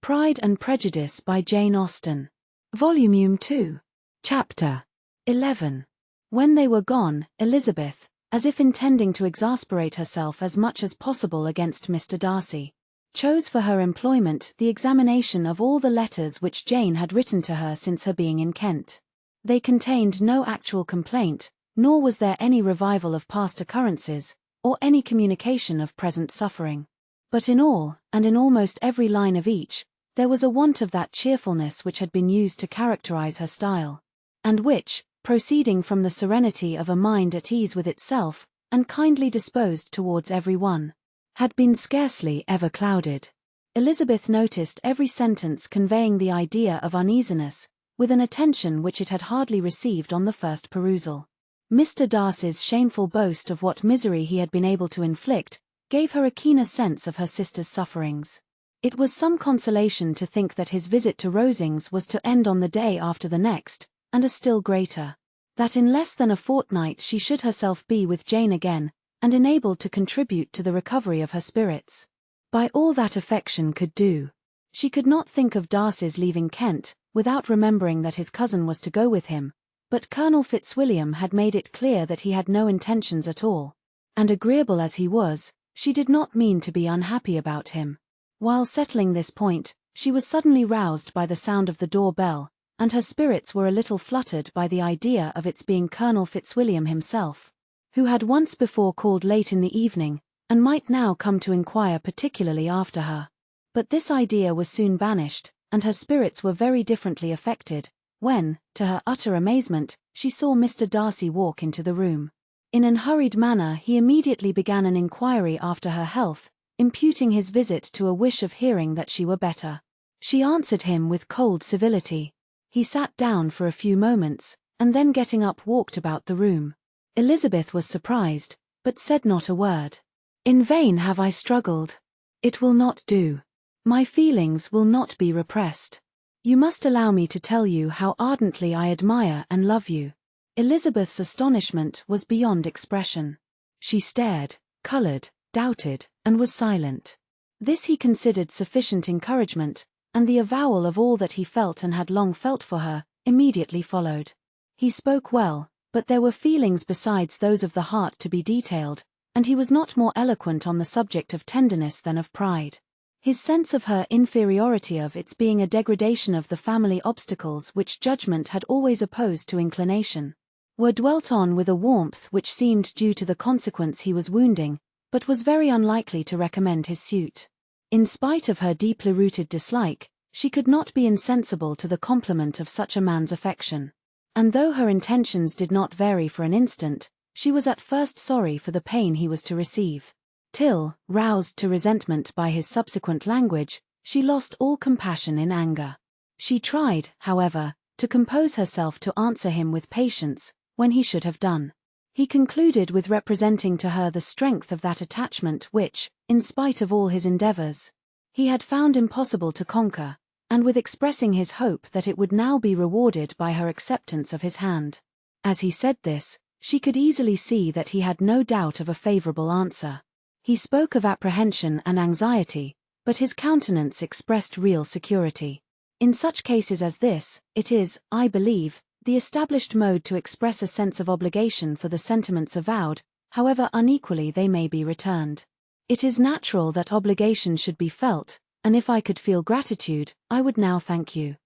Pride and Prejudice by Jane Austen. Volume 2. Chapter 11. When they were gone, Elizabeth, as if intending to exasperate herself as much as possible against Mr. Darcy, chose for her employment the examination of all the letters which Jane had written to her since her being in Kent. They contained no actual complaint, nor was there any revival of past occurrences, or any communication of present suffering. But in all, and in almost every line of each, there was a want of that cheerfulness which had been used to characterize her style, and which, proceeding from the serenity of a mind at ease with itself, and kindly disposed towards every one, had been scarcely ever clouded. Elizabeth noticed every sentence conveying the idea of uneasiness, with an attention which it had hardly received on the first perusal. Mr. Darcy's shameful boast of what misery he had been able to inflict gave her a keener sense of her sister's sufferings. It was some consolation to think that his visit to Rosings was to end on the day after the next, and a still greater, that in less than a fortnight she should herself be with Jane again, and enabled to contribute to the recovery of her spirits. By all that affection could do, she could not think of Darcy's leaving Kent, without remembering that his cousin was to go with him, but Colonel Fitzwilliam had made it clear that he had no intentions at all, and agreeable as he was, she did not mean to be unhappy about him. While settling this point, she was suddenly roused by the sound of the door-bell, and her spirits were a little fluttered by the idea of its being Colonel Fitzwilliam himself, who had once before called late in the evening, and might now come to inquire particularly after her. But this idea was soon banished, and her spirits were very differently affected, when, to her utter amazement, she saw Mr. Darcy walk into the room. In an hurried manner he immediately began an inquiry after her health, imputing his visit to a wish of hearing that she were better. She answered him with cold civility. He sat down for a few moments, and then getting up walked about the room. Elizabeth was surprised, but said not a word. "In vain have I struggled. It will not do. My feelings will not be repressed. You must allow me to tell you how ardently I admire and love you." Elizabeth's astonishment was beyond expression. She stared, colored, doubted, and was silent. This he considered sufficient encouragement, and the avowal of all that he felt and had long felt for her immediately followed. He spoke well, but there were feelings besides those of the heart to be detailed, and he was not more eloquent on the subject of tenderness than of pride. His sense of her inferiority, of its being a degradation of the family obstacles which judgment had always opposed to inclination, were dwelt on with a warmth which seemed due to the consequence he was wounding, but was very unlikely to recommend his suit. In spite of her deeply rooted dislike, she could not be insensible to the compliment of such a man's affection. And though her intentions did not vary for an instant, she was at first sorry for the pain he was to receive. Till, roused to resentment by his subsequent language, she lost all compassion in anger. She tried, however, to compose herself to answer him with patience, when he should have done. He concluded with representing to her the strength of that attachment which, in spite of all his endeavors, he had found impossible to conquer, and with expressing his hope that it would now be rewarded by her acceptance of his hand. As he said this, she could easily see that he had no doubt of a favorable answer. He spoke of apprehension and anxiety, but his countenance expressed real security. In such cases as this, it is, I believe, the established mode to express a sense of obligation for the sentiments avowed, however unequally they may be returned. It is natural that obligation should be felt, and if I could feel gratitude, I would now thank you.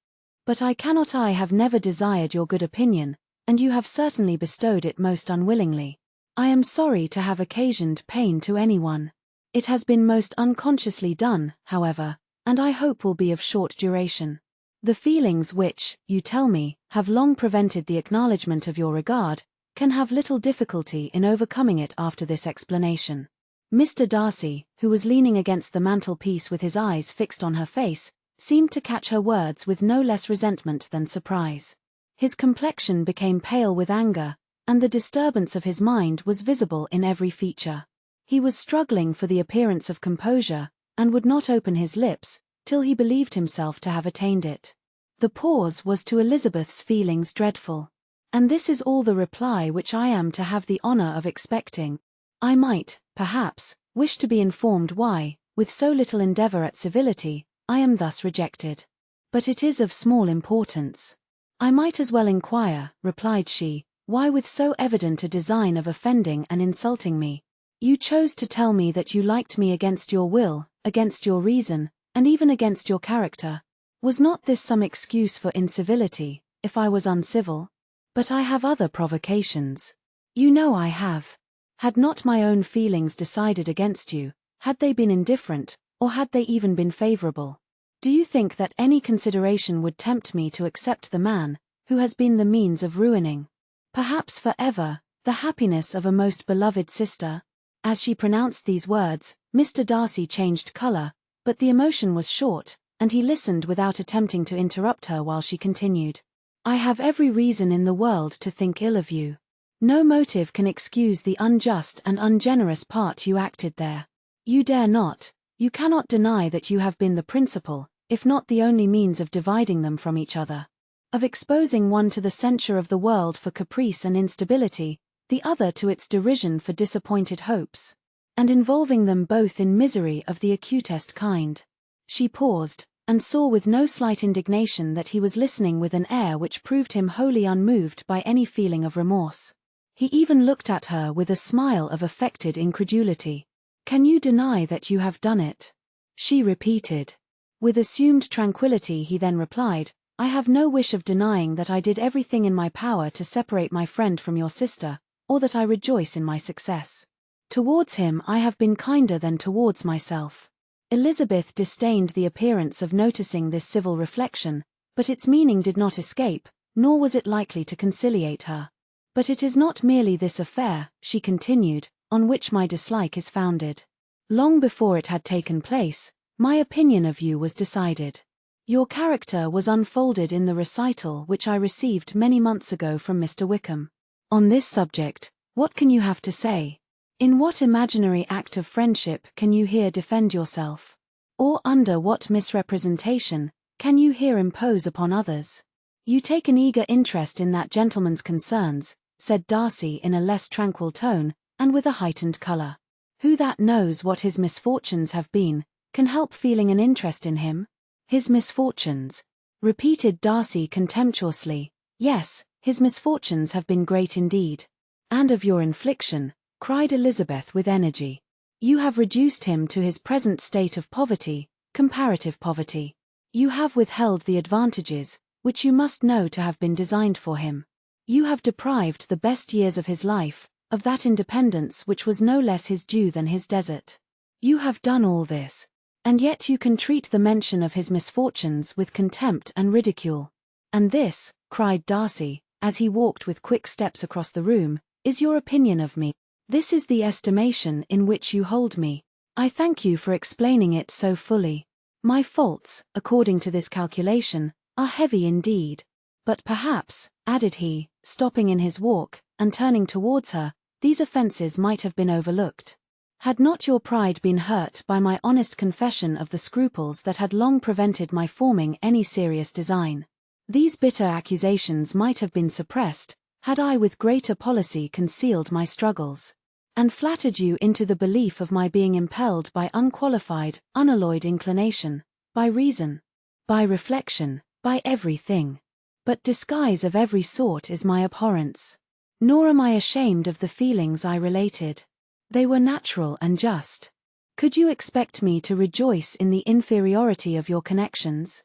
But I cannot. I have never desired your good opinion, and you have certainly bestowed it most unwillingly. I am sorry to have occasioned pain to anyone. It has been most unconsciously done, however, and I hope will be of short duration. The feelings which, you tell me, have long prevented the acknowledgement of your regard, can have little difficulty in overcoming it after this explanation. Mr. Darcy, who was leaning against the mantelpiece with his eyes fixed on her face, seemed to catch her words with no less resentment than surprise. His complexion became pale with anger, and the disturbance of his mind was visible in every feature. He was struggling for the appearance of composure, and would not open his lips, till he believed himself to have attained it. The pause was to Elizabeth's feelings dreadful. "And this is all the reply which I am to have the honor of expecting. I might, perhaps, wish to be informed why, with so little endeavor at civility, I am thus rejected. But it is of small importance. I might as well inquire, replied she, why with so evident a design of offending and insulting me? You chose to tell me that you liked me against your will, against your reason, and even against your character. Was not this some excuse for incivility, if I was uncivil? But I have other provocations. You know I have. Had not my own feelings decided against you, had they been indifferent, or had they even been favorable? Do you think that any consideration would tempt me to accept the man, who has been the means of ruining, perhaps forever, the happiness of a most beloved sister? As she pronounced these words, Mr. Darcy changed colour, but the emotion was short, and he listened without attempting to interrupt her while she continued. I have every reason in the world to think ill of you. No motive can excuse the unjust and ungenerous part you acted there. You dare not, you cannot deny that you have been the principal, if not the only means of dividing them from each other, of exposing one to the censure of the world for caprice and instability, the other to its derision for disappointed hopes, and involving them both in misery of the acutest kind. She paused, and saw with no slight indignation that he was listening with an air which proved him wholly unmoved by any feeling of remorse. He even looked at her with a smile of affected incredulity. Can you deny that you have done it? She repeated. With assumed tranquillity he then replied, I have no wish of denying that I did everything in my power to separate my friend from your sister, or that I rejoice in my success. Towards him I have been kinder than towards myself. Elizabeth disdained the appearance of noticing this civil reflection, but its meaning did not escape, nor was it likely to conciliate her. But it is not merely this affair, she continued, on which my dislike is founded. Long before it had taken place, my opinion of you was decided. Your character was unfolded in the recital which I received many months ago from Mr. Wickham. On this subject, what can you have to say? In what imaginary act of friendship can you here defend yourself? Or under what misrepresentation can you here impose upon others? You take an eager interest in that gentleman's concerns, said Darcy in a less tranquil tone, and with a heightened colour. Who that knows what his misfortunes have been, can help feeling an interest in him? His misfortunes, repeated Darcy contemptuously. Yes, his misfortunes have been great indeed. And of your infliction, cried Elizabeth with energy. You have reduced him to his present state of poverty, comparative poverty. You have withheld the advantages, which you must know to have been designed for him. You have deprived the best years of his life, of that independence which was no less his due than his desert. You have done all this, and yet you can treat the mention of his misfortunes with contempt and ridicule. And this, cried Darcy, as he walked with quick steps across the room, is your opinion of me. This is the estimation in which you hold me. I thank you for explaining it so fully. My faults, according to this calculation, are heavy indeed. But perhaps, added he, stopping in his walk, and turning towards her, these offences might have been overlooked. Had not your pride been hurt by my honest confession of the scruples that had long prevented my forming any serious design? These bitter accusations might have been suppressed, had I with greater policy concealed my struggles, and flattered you into the belief of my being impelled by unqualified, unalloyed inclination, by reason, by reflection, by everything. But disguise of every sort is my abhorrence. Nor am I ashamed of the feelings I related. They were natural and just. Could you expect me to rejoice in the inferiority of your connections?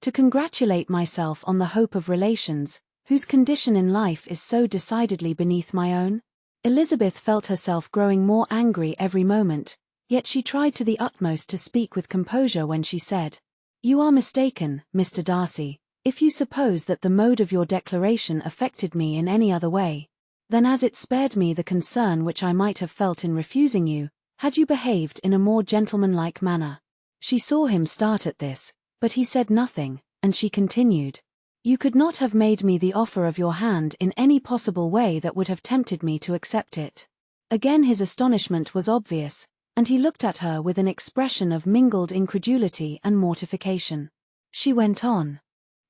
To congratulate myself on the hope of relations, whose condition in life is so decidedly beneath my own? Elizabeth felt herself growing more angry every moment, yet she tried to the utmost to speak with composure when she said, You are mistaken, Mr. Darcy, if you suppose that the mode of your declaration affected me in any other way, than as it spared me the concern which I might have felt in refusing you, had you behaved in a more gentlemanlike manner. She saw him start at this, but he said nothing, and she continued, You could not have made me the offer of your hand in any possible way that would have tempted me to accept it. Again his astonishment was obvious, and he looked at her with an expression of mingled incredulity and mortification. She went on.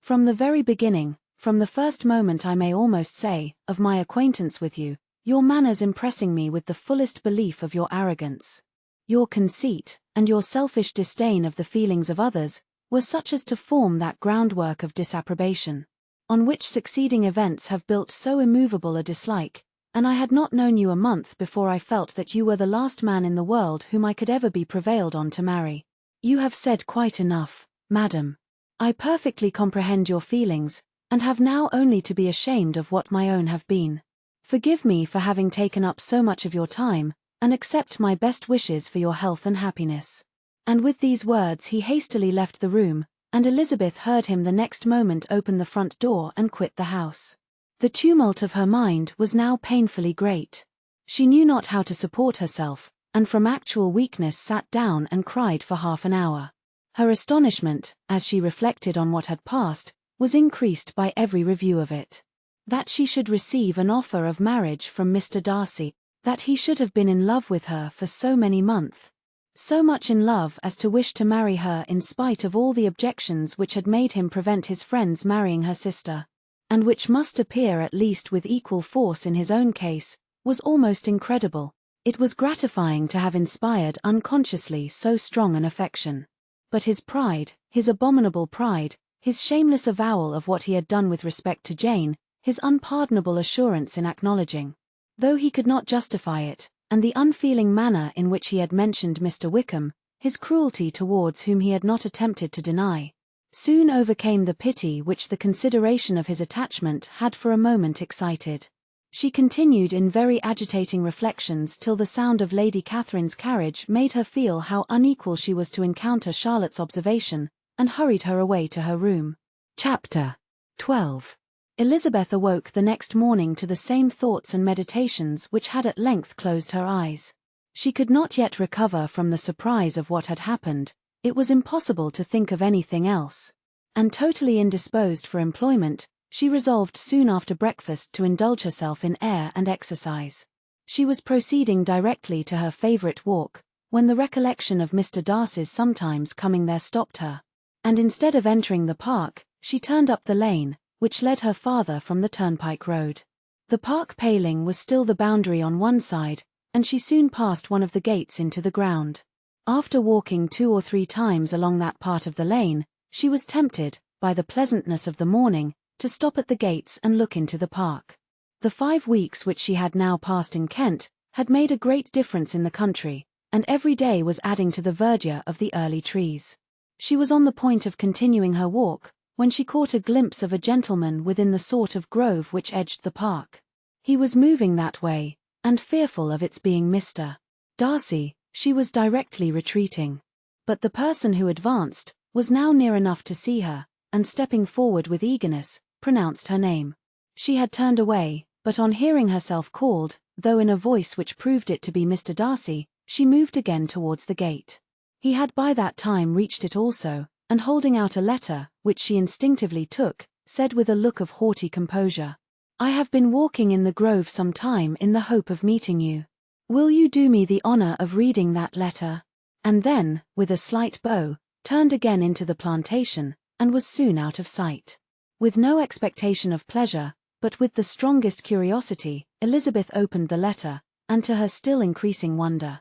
From the very beginning, from the first moment I may almost say, of my acquaintance with you, your manners impressing me with the fullest belief of your arrogance, your conceit, and your selfish disdain of the feelings of others, were such as to form that groundwork of disapprobation, on which succeeding events have built so immovable a dislike, and I had not known you a month before I felt that you were the last man in the world whom I could ever be prevailed on to marry. You have said quite enough, madam. I perfectly comprehend your feelings, and have now only to be ashamed of what my own have been. Forgive me for having taken up so much of your time, and accept my best wishes for your health and happiness. And with these words he hastily left the room, and Elizabeth heard him the next moment open the front door and quit the house. The tumult of her mind was now painfully great. She knew not how to support herself, and from actual weakness sat down and cried for half an hour. Her astonishment, as she reflected on what had passed, was increased by every review of it. That she should receive an offer of marriage from Mr. Darcy, that he should have been in love with her for so many months, so much in love as to wish to marry her in spite of all the objections which had made him prevent his friends marrying her sister, and which must appear at least with equal force in his own case, was almost incredible. It was gratifying to have inspired unconsciously so strong an affection. But his pride, his abominable pride, his shameless avowal of what he had done with respect to Jane, his unpardonable assurance in acknowledging, though he could not justify it, and the unfeeling manner in which he had mentioned Mr. Wickham, his cruelty towards whom he had not attempted to deny, soon overcame the pity which the consideration of his attachment had for a moment excited. She continued in very agitating reflections till the sound of Lady Catherine's carriage made her feel how unequal she was to encounter Charlotte's observation, and hurried her away to her room. Chapter 12. Elizabeth awoke the next morning to the same thoughts and meditations which had at length closed her eyes. She could not yet recover from the surprise of what had happened. It was impossible to think of anything else. And totally indisposed for employment, she resolved soon after breakfast to indulge herself in air and exercise. She was proceeding directly to her favourite walk, when the recollection of Mr. Darcy's sometimes coming there stopped her, and instead of entering the park, she turned up the lane, which led her farther from the turnpike road. The park paling was still the boundary on one side, and she soon passed one of the gates into the ground. After walking 2 or 3 times along that part of the lane, she was tempted, by the pleasantness of the morning, to stop at the gates and look into the park. The 5 weeks which she had now passed in Kent had made a great difference in the country, and every day was adding to the verdure of the early trees. She was on the point of continuing her walk, when she caught a glimpse of a gentleman within the sort of grove which edged the park. He was moving that way, and fearful of its being Mr. Darcy, she was directly retreating. But the person who advanced was now near enough to see her, and stepping forward with eagerness, pronounced her name. She had turned away, but on hearing herself called, though in a voice which proved it to be Mr. Darcy, she moved again towards the gate. He had by that time reached it also, and holding out a letter, which she instinctively took, said with a look of haughty composure, "I have been walking in the grove some time in the hope of meeting you. Will you do me the honour of reading that letter?" And then, with a slight bow, turned again into the plantation, and was soon out of sight. With no expectation of pleasure, but with the strongest curiosity, Elizabeth opened the letter, and to her still increasing wonder,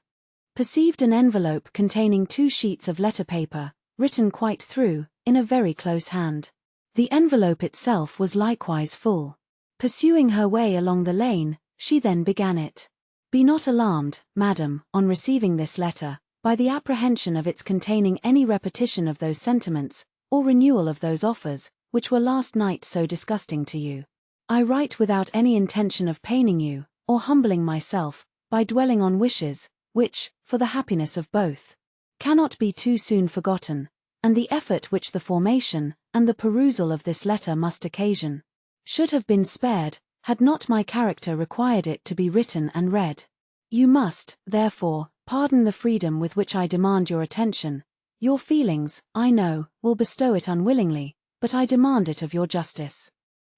perceived an envelope containing 2 sheets of letter paper, written quite through, in a very close hand. The envelope itself was likewise full. Pursuing her way along the lane, she then began it. "Be not alarmed, madam, on receiving this letter, by the apprehension of its containing any repetition of those sentiments, or renewal of those offers, which were last night so disgusting to you. I write without any intention of paining you, or humbling myself, by dwelling on wishes, which, for the happiness of both, cannot be too soon forgotten, and the effort which the formation, and the perusal of this letter must occasion, should have been spared, had not my character required it to be written and read. You must, therefore, pardon the freedom with which I demand your attention. Your feelings, I know, will bestow it unwillingly, but I demand it of your justice.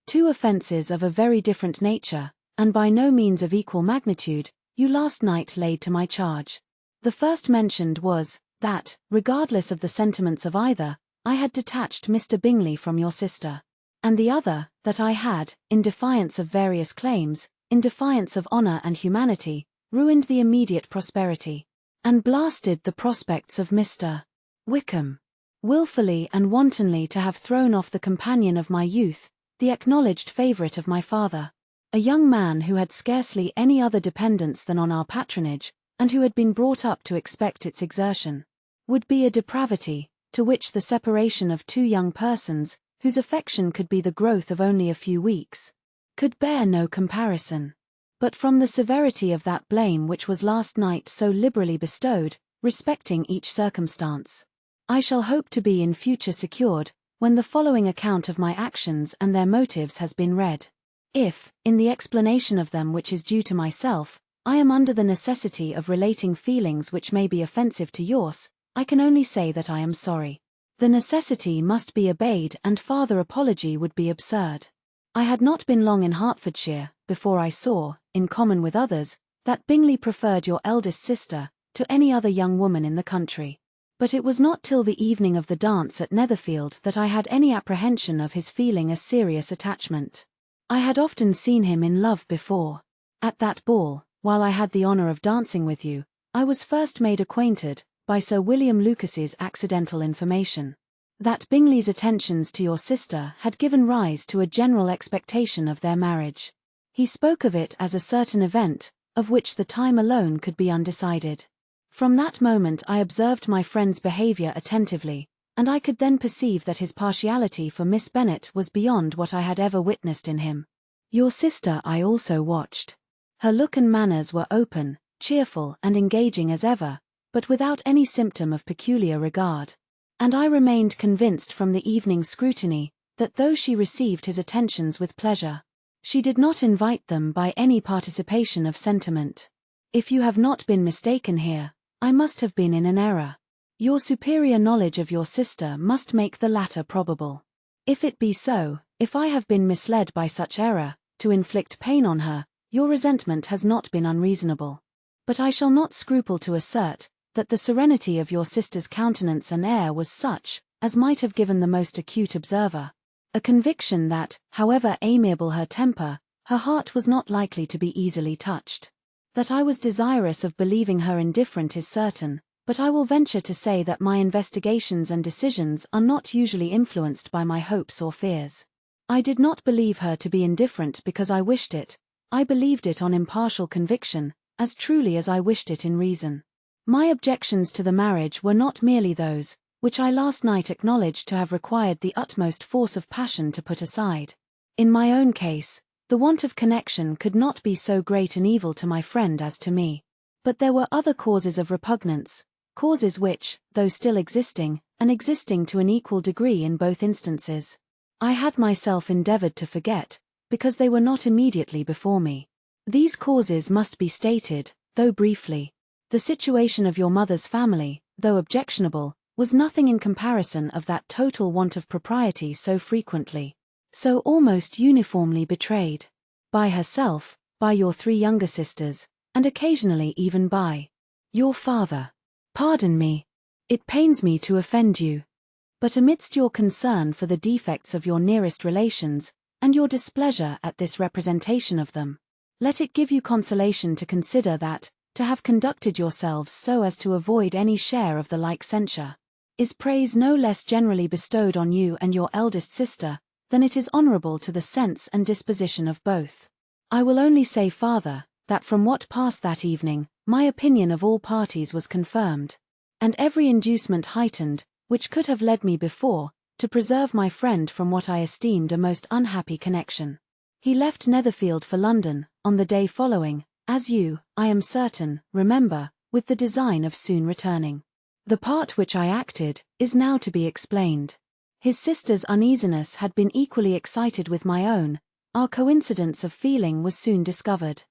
2 offences of a very different nature, and by no means of equal magnitude, you last night laid to my charge. The first mentioned was, that, regardless of the sentiments of either, I had detached Mr. Bingley from your sister. And the other, that I had, in defiance of various claims, in defiance of honour and humanity, ruined the immediate prosperity, and blasted the prospects of Mr. Wickham. Wilfully and wantonly to have thrown off the companion of my youth, the acknowledged favourite of my father. A young man who had scarcely any other dependence than on our patronage, and who had been brought up to expect its exertion. Would be a depravity, to which the separation of two young persons, whose affection could be the growth of only a few weeks, could bear no comparison. But from the severity of that blame which was last night so liberally bestowed, respecting each circumstance, I shall hope to be in future secured, when the following account of my actions and their motives has been read. If, in the explanation of them which is due to myself, I am under the necessity of relating feelings which may be offensive to yours, I can only say that I am sorry. The necessity must be obeyed, and farther apology would be absurd. I had not been long in Hertfordshire, before I saw, in common with others, that Bingley preferred your eldest sister to any other young woman in the country. But it was not till the evening of the dance at Netherfield that I had any apprehension of his feeling a serious attachment. I had often seen him in love before. At that ball, while I had the honour of dancing with you, I was first made acquainted, by Sir William Lucas's accidental information, that Bingley's attentions to your sister had given rise to a general expectation of their marriage. He spoke of it as a certain event, of which the time alone could be undecided. From that moment I observed my friend's behaviour attentively, and I could then perceive that his partiality for Miss Bennet was beyond what I had ever witnessed in him. Your sister I also watched. Her look and manners were open, cheerful and engaging as ever, but without any symptom of peculiar regard. And I remained convinced from the evening's scrutiny, that though she received his attentions with pleasure, she did not invite them by any participation of sentiment. If you have not been mistaken here, I must have been in an error. Your superior knowledge of your sister must make the latter probable. If it be so, if I have been misled by such error, to inflict pain on her, your resentment has not been unreasonable. But I shall not scruple to assert, that the serenity of your sister's countenance and air was such, as might have given the most acute observer a conviction that, however amiable her temper, her heart was not likely to be easily touched. That I was desirous of believing her indifferent is certain, but I will venture to say that my investigations and decisions are not usually influenced by my hopes or fears. I did not believe her to be indifferent because I wished it, I believed it on impartial conviction, as truly as I wished it in reason. My objections to the marriage were not merely those, which I last night acknowledged to have required the utmost force of passion to put aside. In my own case, the want of connection could not be so great an evil to my friend as to me. But there were other causes of repugnance, causes which, though still existing, and existing to an equal degree in both instances, I had myself endeavoured to forget, because they were not immediately before me. These causes must be stated, though briefly. The situation of your mother's family, though objectionable, was nothing in comparison of that total want of propriety so frequently, so almost uniformly betrayed, by herself, by your 3 younger sisters, and occasionally even by your father. Pardon me. It pains me to offend you. But amidst your concern for the defects of your nearest relations, and your displeasure at this representation of them, let it give you consolation to consider that, to have conducted yourselves so as to avoid any share of the like censure, is praise no less generally bestowed on you and your eldest sister, than it is honourable to the sense and disposition of both. I will only say farther, that from what passed that evening, my opinion of all parties was confirmed, and every inducement heightened, which could have led me before, to preserve my friend from what I esteemed a most unhappy connection. He left Netherfield for London, on the day following, as you, I am certain, remember, with the design of soon returning. The part which I acted, is now to be explained. His sister's uneasiness had been equally excited with my own, our coincidence of feeling was soon discovered.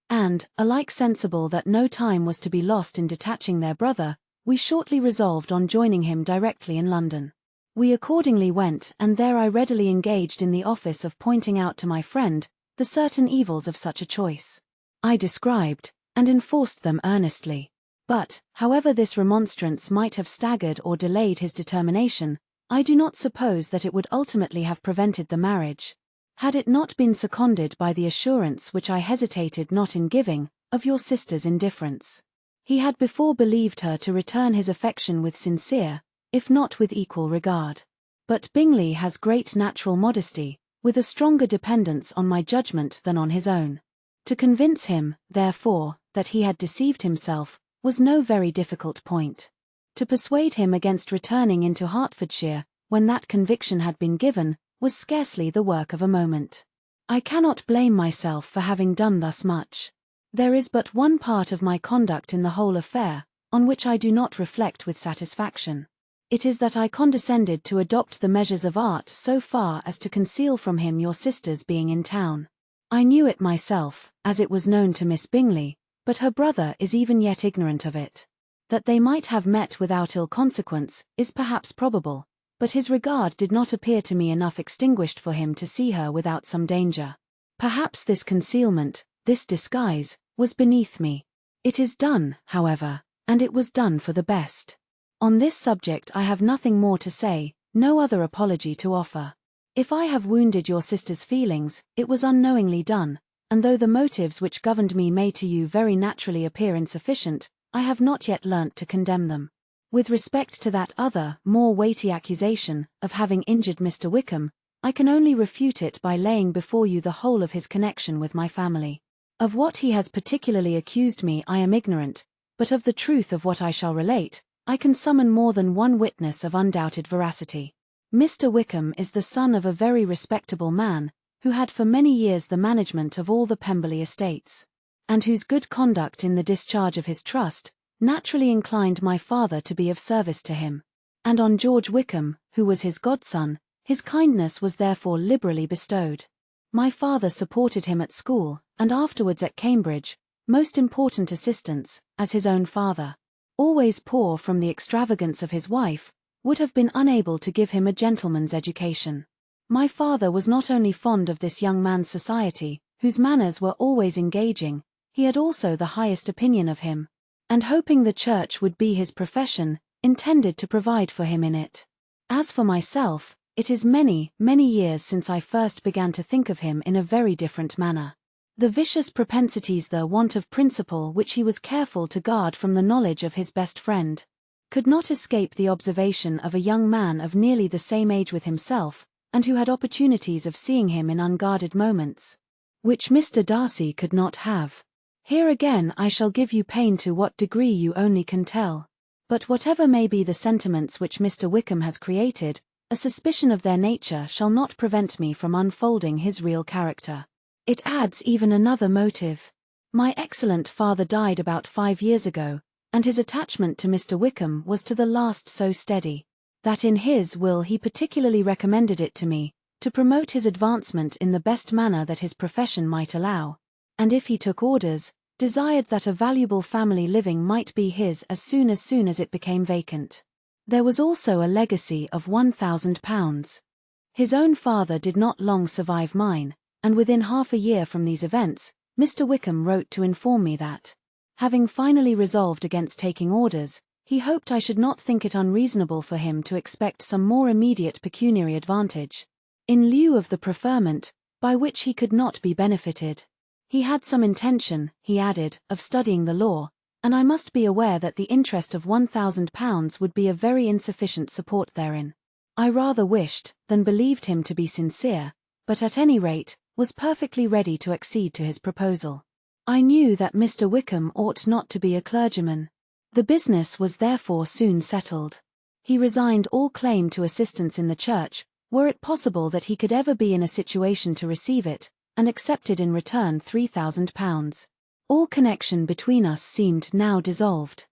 And, alike sensible that no time was to be lost in detaching their brother, we shortly resolved on joining him directly in London. We accordingly went, and there I readily engaged in the office of pointing out to my friend the certain evils of such a choice. I described, and enforced them earnestly. But, however this remonstrance might have staggered or delayed his determination, I do not suppose that it would ultimately have prevented the marriage, had it not been seconded by the assurance which I hesitated not in giving, of your sister's indifference. He had before believed her to return his affection with sincere, if not with equal regard. But Bingley has great natural modesty, with a stronger dependence on my judgment than on his own. To convince him, therefore, that he had deceived himself, was no very difficult point. To persuade him against returning into Hertfordshire, when that conviction had been given, was scarcely the work of a moment. I cannot blame myself for having done thus much. There is but one part of my conduct in the whole affair, on which I do not reflect with satisfaction. It is that I condescended to adopt the measures of art so far as to conceal from him your sister's being in town. I knew it myself, as it was known to Miss Bingley, but her brother is even yet ignorant of it. That they might have met without ill consequence, is perhaps probable, but his regard did not appear to me enough extinguished for him to see her without some danger. Perhaps this concealment, this disguise, was beneath me. It is done, however, and it was done for the best. On this subject I have nothing more to say, no other apology to offer. If I have wounded your sister's feelings, it was unknowingly done, and though the motives which governed me may to you very naturally appear insufficient, I have not yet learnt to condemn them. With respect to that other, more weighty accusation, of having injured Mr. Wickham, I can only refute it by laying before you the whole of his connection with my family. Of what he has particularly accused me I am ignorant, but of the truth of what I shall relate, I can summon more than one witness of undoubted veracity. Mr. Wickham is the son of a very respectable man, who had for many years the management of all the Pemberley estates, and whose good conduct in the discharge of his trust naturally inclined my father to be of service to him. And on George Wickham, who was his godson, his kindness was therefore liberally bestowed. My father supported him at school, and afterwards at Cambridge, most important assistance, as his own father, always poor from the extravagance of his wife, would have been unable to give him a gentleman's education. My father was not only fond of this young man's society, whose manners were always engaging, he had also the highest opinion of him, and hoping the church would be his profession, intended to provide for him in it. As for myself, it is many, many years since I first began to think of him in a very different manner. The vicious propensities, the want of principle which he was careful to guard from the knowledge of his best friend, could not escape the observation of a young man of nearly the same age with himself, and who had opportunities of seeing him in unguarded moments, which Mr. Darcy could not have. Here again I shall give you pain to what degree you only can tell. But whatever may be the sentiments which Mr. Wickham has created, a suspicion of their nature shall not prevent me from unfolding his real character. It adds even another motive. My excellent father died about 5 years ago, and his attachment to Mr. Wickham was to the last so steady, that in his will he particularly recommended it to me, to promote his advancement in the best manner that his profession might allow, and if he took orders, desired that a valuable family living might be his as soon as it became vacant. There was also a legacy of £1,000. His own father did not long survive mine, and within half a year from these events, Mr. Wickham wrote to inform me that, having finally resolved against taking orders, he hoped I should not think it unreasonable for him to expect some more immediate pecuniary advantage, in lieu of the preferment, by which he could not be benefited. He had some intention, he added, of studying the law, and I must be aware that the interest of £1,000 would be a very insufficient support therein. I rather wished, than believed him to be sincere, but at any rate, was perfectly ready to accede to his proposal. I knew that Mr. Wickham ought not to be a clergyman. The business was therefore soon settled. He resigned all claim to assistance in the church, were it possible that he could ever be in a situation to receive it, and accepted in return £3,000. All connection between us seemed now dissolved.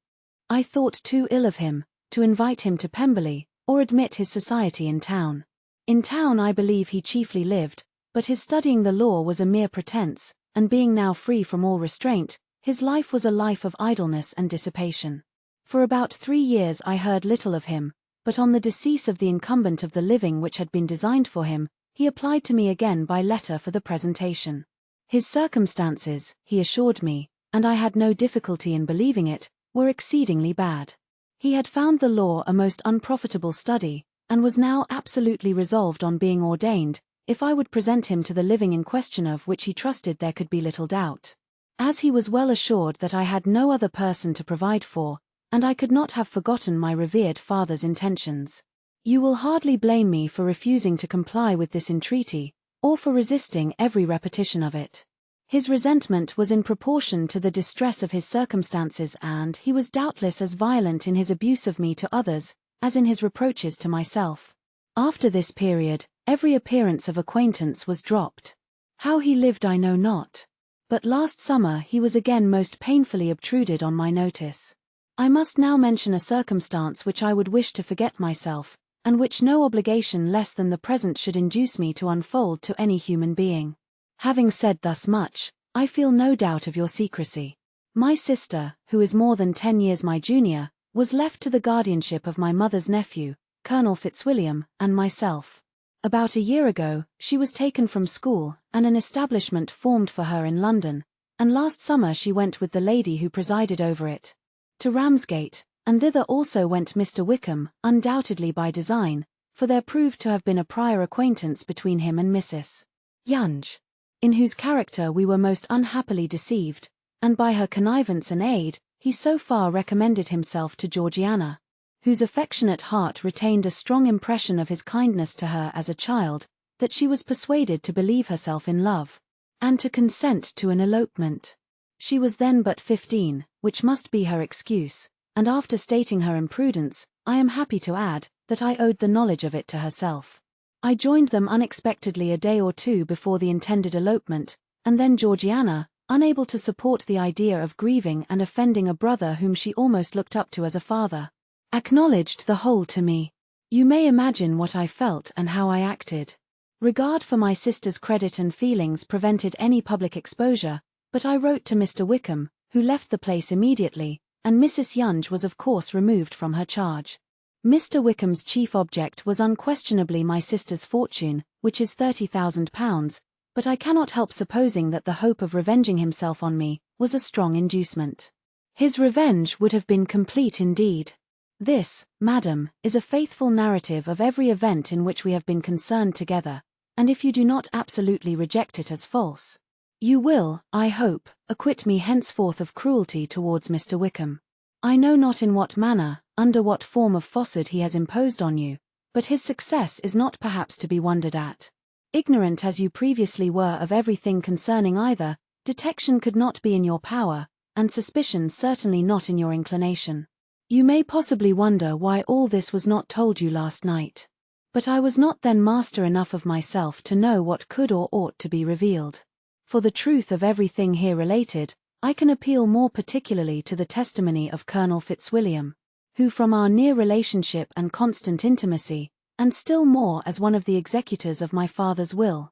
I thought too ill of him, to invite him to Pemberley, or admit his society in town. In town I believe he chiefly lived, but his studying the law was a mere pretence, and being now free from all restraint, his life was a life of idleness and dissipation. For about 3 years I heard little of him, but on the decease of the incumbent of the living which had been designed for him, he applied to me again by letter for the presentation. His circumstances, he assured me, and I had no difficulty in believing it, were exceedingly bad. He had found the law a most unprofitable study, and was now absolutely resolved on being ordained, if I would present him to the living in question, of which he trusted there could be little doubt. As he was well assured that I had no other person to provide for, and I could not have forgotten my revered father's intentions. You will hardly blame me for refusing to comply with this entreaty, or for resisting every repetition of it. His resentment was in proportion to the distress of his circumstances, and he was doubtless as violent in his abuse of me to others, as in his reproaches to myself. After this period, every appearance of acquaintance was dropped. How he lived I know not. But last summer he was again most painfully obtruded on my notice. I must now mention a circumstance which I would wish to forget myself, and which no obligation less than the present should induce me to unfold to any human being. Having said thus much, I feel no doubt of your secrecy. My sister, who is more than 10 years my junior, was left to the guardianship of my mother's nephew, Colonel Fitzwilliam, and myself. About a year ago, she was taken from school, and an establishment formed for her in London, and last summer she went with the lady who presided over it to Ramsgate, and thither also went Mr. Wickham, undoubtedly by design, for there proved to have been a prior acquaintance between him and Mrs. Yonge, in whose character we were most unhappily deceived, and by her connivance and aid, he so far recommended himself to Georgiana, whose affectionate heart retained a strong impression of his kindness to her as a child, that she was persuaded to believe herself in love, and to consent to an elopement. She was then but 15, which must be her excuse, and after stating her imprudence, I am happy to add, that I owed the knowledge of it to herself. I joined them unexpectedly a day or two before the intended elopement, and then Georgiana, unable to support the idea of grieving and offending a brother whom she almost looked up to as a father, acknowledged the whole to me. You may imagine what I felt and how I acted. Regard for my sister's credit and feelings prevented any public exposure, but I wrote to Mr. Wickham, who left the place immediately, and Mrs. Yonge was of course removed from her charge. Mr. Wickham's chief object was unquestionably my sister's fortune, which is £30,000, but I cannot help supposing that the hope of revenging himself on me was a strong inducement. His revenge would have been complete indeed. This, madam, is a faithful narrative of every event in which we have been concerned together, and if you do not absolutely reject it as false, you will, I hope, acquit me henceforth of cruelty towards Mr. Wickham. I know not in what manner, under what form of falsehood he has imposed on you, but his success is not perhaps to be wondered at. Ignorant as you previously were of everything concerning either, detection could not be in your power, and suspicion certainly not in your inclination. You may possibly wonder why all this was not told you last night. But I was not then master enough of myself to know what could or ought to be revealed. For the truth of everything here related, I can appeal more particularly to the testimony of Colonel Fitzwilliam, who from our near relationship and constant intimacy, and still more as one of the executors of my father's will,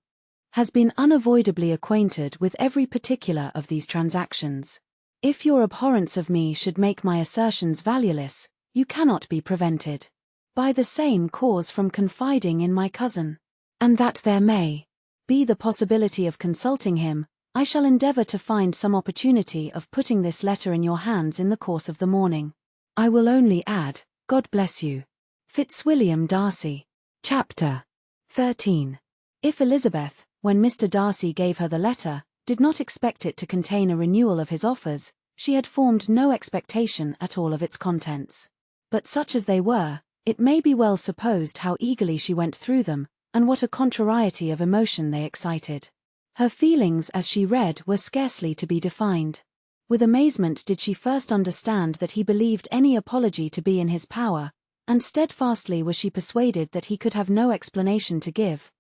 has been unavoidably acquainted with every particular of these transactions. If your abhorrence of me should make my assertions valueless, you cannot be prevented by the same cause from confiding in my cousin, and that there may be the possibility of consulting him, I shall endeavour to find some opportunity of putting this letter in your hands in the course of the morning. I will only add, God bless you. Fitzwilliam Darcy. Chapter 13. If Elizabeth, when Mr. Darcy gave her the letter, did not expect it to contain a renewal of his offers, she had formed no expectation at all of its contents. But such as they were, it may be well supposed how eagerly she went through them, and what a contrariety of emotion they excited. Her feelings as she read were scarcely to be defined. With amazement did she first understand that he believed any apology to be in his power, and steadfastly was she persuaded that he could have no explanation to give,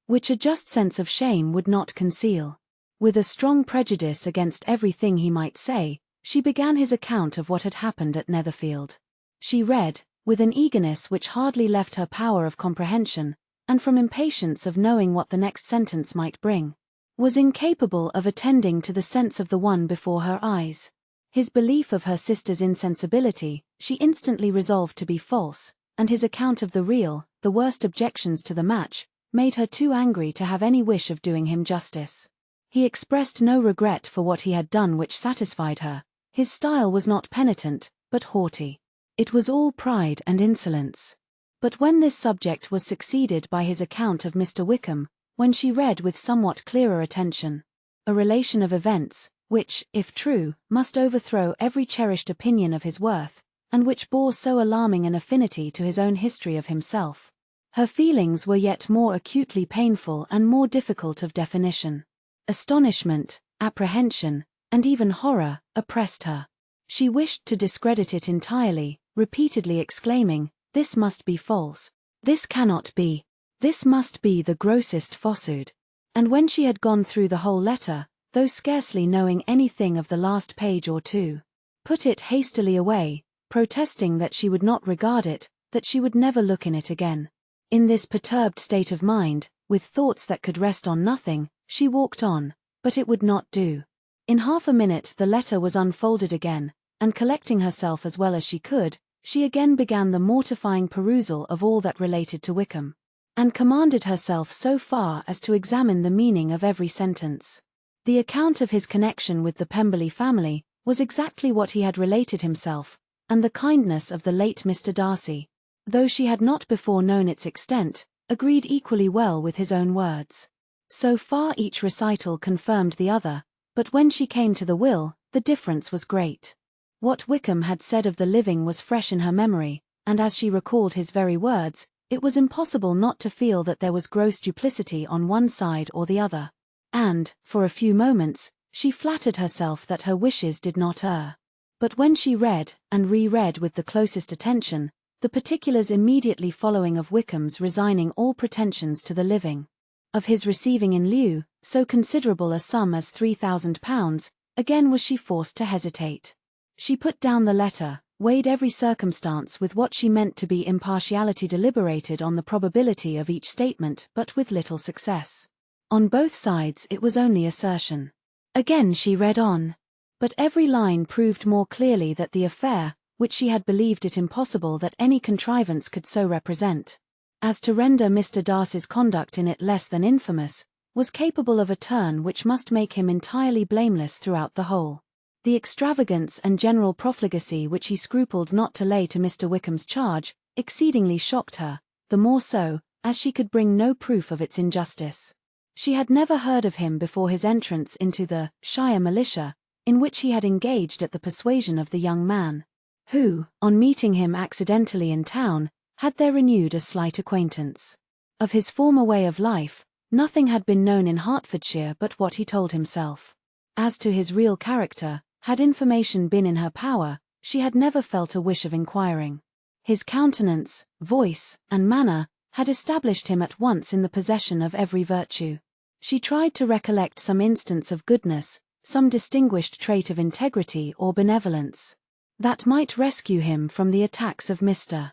which a just sense of shame would not conceal. With a strong prejudice against everything he might say, she began his account of what had happened at Netherfield. She read, with an eagerness which hardly left her power of comprehension, and from impatience of knowing what the next sentence might bring, was incapable of attending to the sense of the one before her eyes. His belief of her sister's insensibility, she instantly resolved to be false, and his account of the real, the worst objections to the match, made her too angry to have any wish of doing him justice. He expressed no regret for what he had done which satisfied her. His style was not penitent, but haughty. It was all pride and insolence. But when this subject was succeeded by his account of Mr. Wickham, when she read with somewhat clearer attention a relation of events, which, if true, must overthrow every cherished opinion of his worth, and which bore so alarming an affinity to his own history of himself. Her feelings were yet more acutely painful and more difficult of definition. Astonishment, apprehension, and even horror oppressed her. She wished to discredit it entirely, repeatedly exclaiming, "This must be false. This cannot be. This must be the grossest falsehood." And when she had gone through the whole letter, though scarcely knowing anything of the last page or two, put it hastily away, protesting that she would not regard it, that she would never look in it again. In this perturbed state of mind, with thoughts that could rest on nothing, she walked on, but it would not do. In half a minute the letter was unfolded again, and collecting herself as well as she could, she again began the mortifying perusal of all that related to Wickham, and commanded herself so far as to examine the meaning of every sentence. The account of his connection with the Pemberley family was exactly what he had related himself, and the kindness of the late Mr. Darcy, though she had not before known its extent, agreed equally well with his own words. So far each recital confirmed the other, but when she came to the will, the difference was great. What Wickham had said of the living was fresh in her memory, and as she recalled his very words, it was impossible not to feel that there was gross duplicity on one side or the other. And, for a few moments, she flattered herself that her wishes did not err. But when she read, and re-read with the closest attention, the particulars immediately following of Wickham's resigning all pretensions to the living, of his receiving in lieu so considerable a sum as £3,000, again was she forced to hesitate. She put down the letter, weighed every circumstance with what she meant to be impartiality, deliberated on the probability of each statement, but with little success. On both sides it was only assertion. Again she read on. But every line proved more clearly that the affair, which she had believed it impossible that any contrivance could so represent, as to render Mr. Darcy's conduct in it less than infamous, was capable of a turn which must make him entirely blameless throughout the whole. The extravagance and general profligacy which he scrupled not to lay to Mr. Wickham's charge exceedingly shocked her, the more so, as she could bring no proof of its injustice. She had never heard of him before his entrance into the Shire militia, in which he had engaged at the persuasion of the young man, who, on meeting him accidentally in town, had there renewed a slight acquaintance. Of his former way of life, nothing had been known in Hertfordshire but what he told himself. As to his real character, had information been in her power, she had never felt a wish of inquiring. His countenance, voice, and manner had established him at once in the possession of every virtue. She tried to recollect some instance of goodness, some distinguished trait of integrity or benevolence, that might rescue him from the attacks of Mr.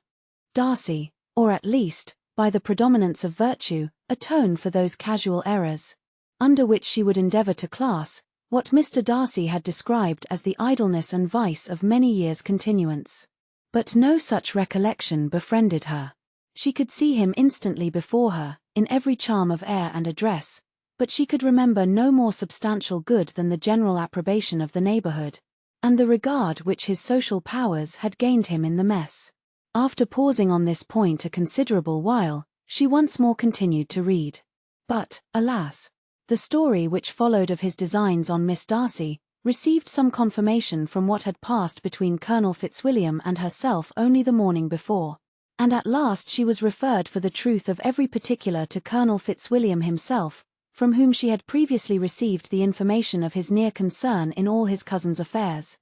Darcy, or at least, by the predominance of virtue, atone for those casual errors, under which she would endeavour to class what Mr. Darcy had described as the idleness and vice of many years' continuance. But no such recollection befriended her. She could see him instantly before her, in every charm of air and address, but she could remember no more substantial good than the general approbation of the neighbourhood, and the regard which his social powers had gained him in the mess. After pausing on this point a considerable while, she once more continued to read. But, alas! The story which followed of his designs on Miss Darcy received some confirmation from what had passed between Colonel Fitzwilliam and herself only the morning before, and at last she was referred for the truth of every particular to Colonel Fitzwilliam himself, from whom she had previously received the information of his near concern in all his cousin's affairs,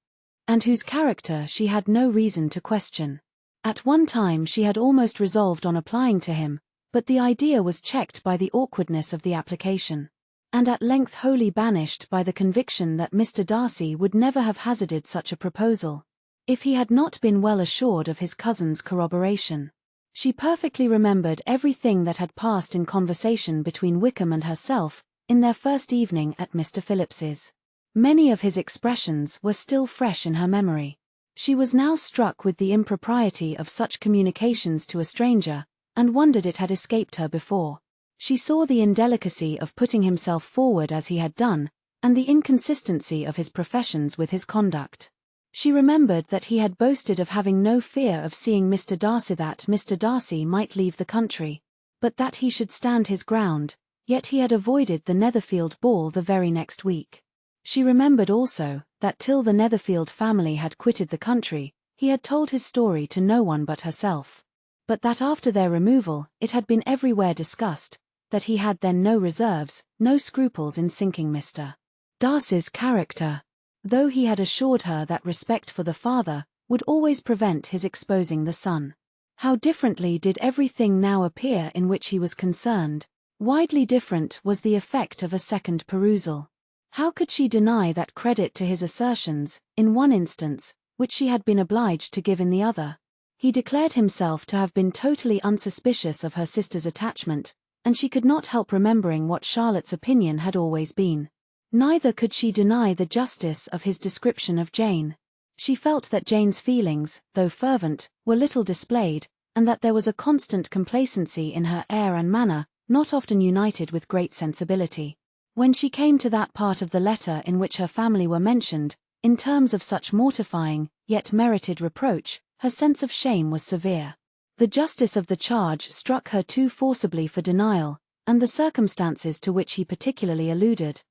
and whose character she had no reason to question. At one time she had almost resolved on applying to him, but the idea was checked by the awkwardness of the application, and at length wholly banished by the conviction that Mr. Darcy would never have hazarded such a proposal, if he had not been well assured of his cousin's corroboration. She perfectly remembered everything that had passed in conversation between Wickham and herself, in their first evening at Mr. Phillips's. Many of his expressions were still fresh in her memory. She was now struck with the impropriety of such communications to a stranger, and wondered it had escaped her before. She saw the indelicacy of putting himself forward as he had done, and the inconsistency of his professions with his conduct. She remembered that he had boasted of having no fear of seeing Mr. Darcy, that Mr. Darcy might leave the country, but that he should stand his ground, yet he had avoided the Netherfield ball the very next week. She remembered also, that till the Netherfield family had quitted the country, He had told his story to no one but herself. But that after their removal, it had been everywhere discussed, that he had then no reserves, no scruples in sinking Mr. Darcy's character. Though he had assured her that respect for the father would always prevent his exposing the son. How differently did everything now appear in which he was concerned. Widely different was the effect of a second perusal. How could she deny that credit to his assertions, in one instance, which she had been obliged to give in the other? He declared himself to have been totally unsuspicious of her sister's attachment, and she could not help remembering what Charlotte's opinion had always been. Neither could she deny the justice of his description of Jane. She felt that Jane's feelings, though fervent, were little displayed, and that there was a constant complacency in her air and manner, not often united with great sensibility. When she came to that part of the letter in which her family were mentioned, in terms of such mortifying, yet merited reproach, her sense of shame was severe. The justice of the charge struck her too forcibly for denial, and the circumstances to which he particularly alluded,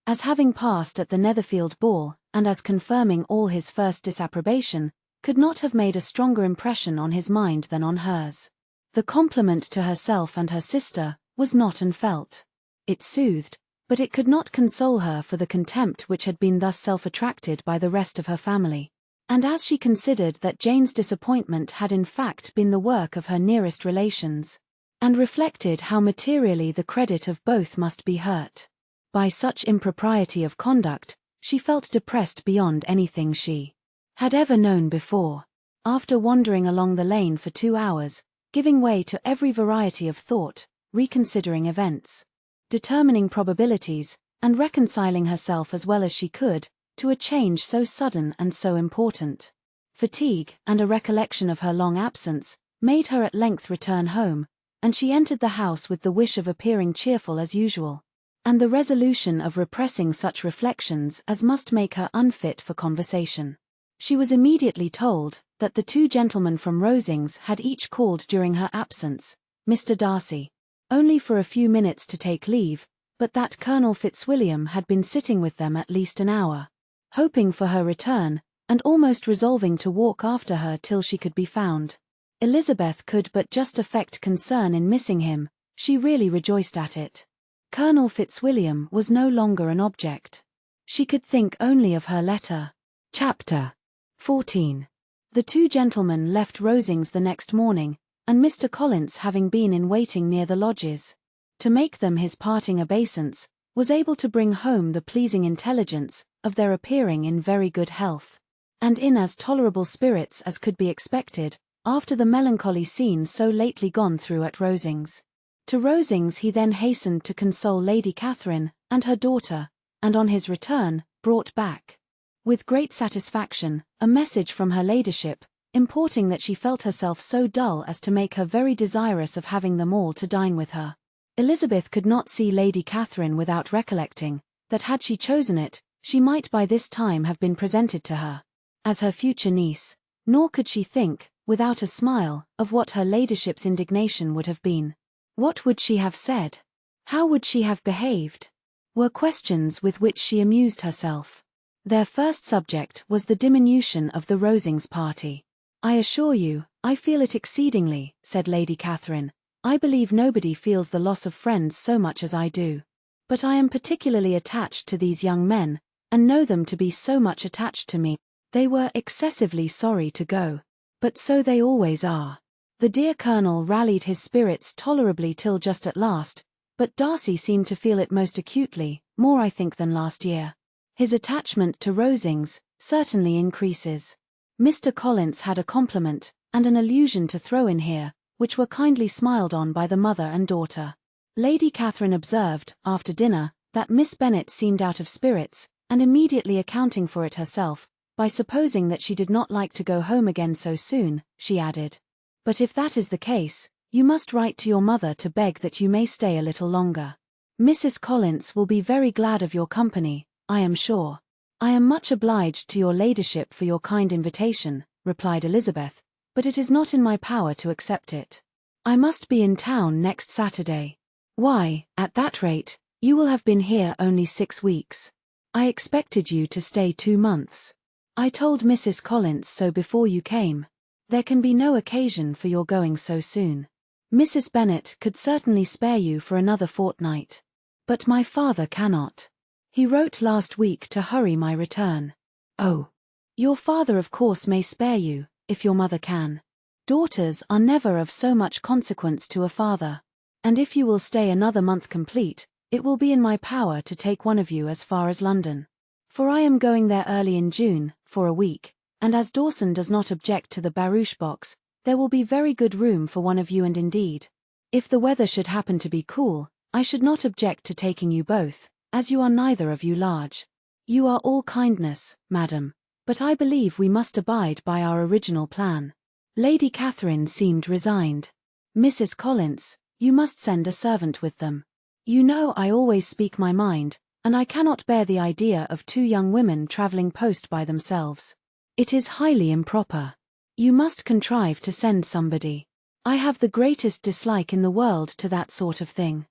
as having passed at the Netherfield ball, and as confirming all his first disapprobation, could not have made a stronger impression on his mind than on hers. The compliment to herself and her sister was not unfelt. It soothed, but it could not console her for the contempt which had been thus self-attracted by the rest of her family. And as she considered that Jane's disappointment had in fact been the work of her nearest relations, and reflected how materially the credit of both must be hurt by such impropriety of conduct, she felt depressed beyond anything she had ever known before. After wandering along the lane for 2 hours, giving way to every variety of thought, reconsidering events, determining probabilities, and reconciling herself as well as she could to a change so sudden and so important, fatigue and a recollection of her long absence made her at length return home, and she entered the house with the wish of appearing cheerful as usual, and the resolution of repressing such reflections as must make her unfit for conversation. She was immediately told that the 2 gentlemen from Rosings had each called during her absence, Mr. Darcy only for a few minutes to take leave, but that Colonel Fitzwilliam had been sitting with them at least an hour, hoping for her return, and almost resolving to walk after her till she could be found. Elizabeth could but just affect concern in missing him, she really rejoiced at it. Colonel Fitzwilliam was no longer an object. She could think only of her letter. Chapter 14. The 2 gentlemen left Rosings the next morning, and Mr. Collins, having been in waiting near the lodges, to make them his parting obeisance, was able to bring home the pleasing intelligence of their appearing in very good health, and in as tolerable spirits as could be expected, after the melancholy scene so lately gone through at Rosings. To Rosings he then hastened to console Lady Catherine and her daughter, and on his return, brought back, with great satisfaction, a message from her ladyship, importing that she felt herself so dull as to make her very desirous of having them all to dine with her. Elizabeth could not see Lady Catherine without recollecting that had she chosen it, she might by this time have been presented to her as her future niece, nor could she think, without a smile, of what her ladyship's indignation would have been. What would she have said? How would she have behaved? Were questions with which she amused herself. Their first subject was the diminution of the Rosings party. "I assure you, I feel it exceedingly," said Lady Catherine. "I believe nobody feels the loss of friends so much as I do. But I am particularly attached to these young men, and know them to be so much attached to me. They were excessively sorry to go. But so they always are." The dear Colonel rallied his spirits tolerably till just at last, but Darcy seemed to feel it most acutely, more I think than last year. His attachment to Rosings certainly increases. Mr. Collins had a compliment, and an allusion to throw in here, which were kindly smiled on by the mother and daughter. Lady Catherine observed, after dinner, that Miss Bennet seemed out of spirits, and immediately accounting for it herself, by supposing that she did not like to go home again so soon, she added, "But if that is the case, you must write to your mother to beg that you may stay a little longer. Mrs. Collins will be very glad of your company, I am sure." "I am much obliged to your ladyship for your kind invitation," replied Elizabeth, "but it is not in my power to accept it. I must be in town next Saturday." "Why, at that rate, you will have been here only 6 weeks. I expected you to stay 2 months." I told Mrs. Collins so before you came. There can be no occasion for your going so soon. Mrs. Bennet could certainly spare you for another fortnight. But my father cannot. He wrote last week to hurry my return. Oh. Your father of course may spare you, if your mother can. Daughters are never of so much consequence to a father. And if you will stay another month complete, it will be in my power to take one of you as far as London. For I am going there early in June, for a week, and as Dawson does not object to the barouche box, there will be very good room for one of you, and indeed, if the weather should happen to be cool, I should not object to taking you both, as you are neither of you large. You are all kindness, madam, but I believe we must abide by our original plan. Lady Catherine seemed resigned. Mrs. Collins, you must send a servant with them. You know I always speak my mind, and I cannot bear the idea of two young women travelling post by themselves. It is highly improper. You must contrive to send somebody. I have the greatest dislike in the world to that sort of thing.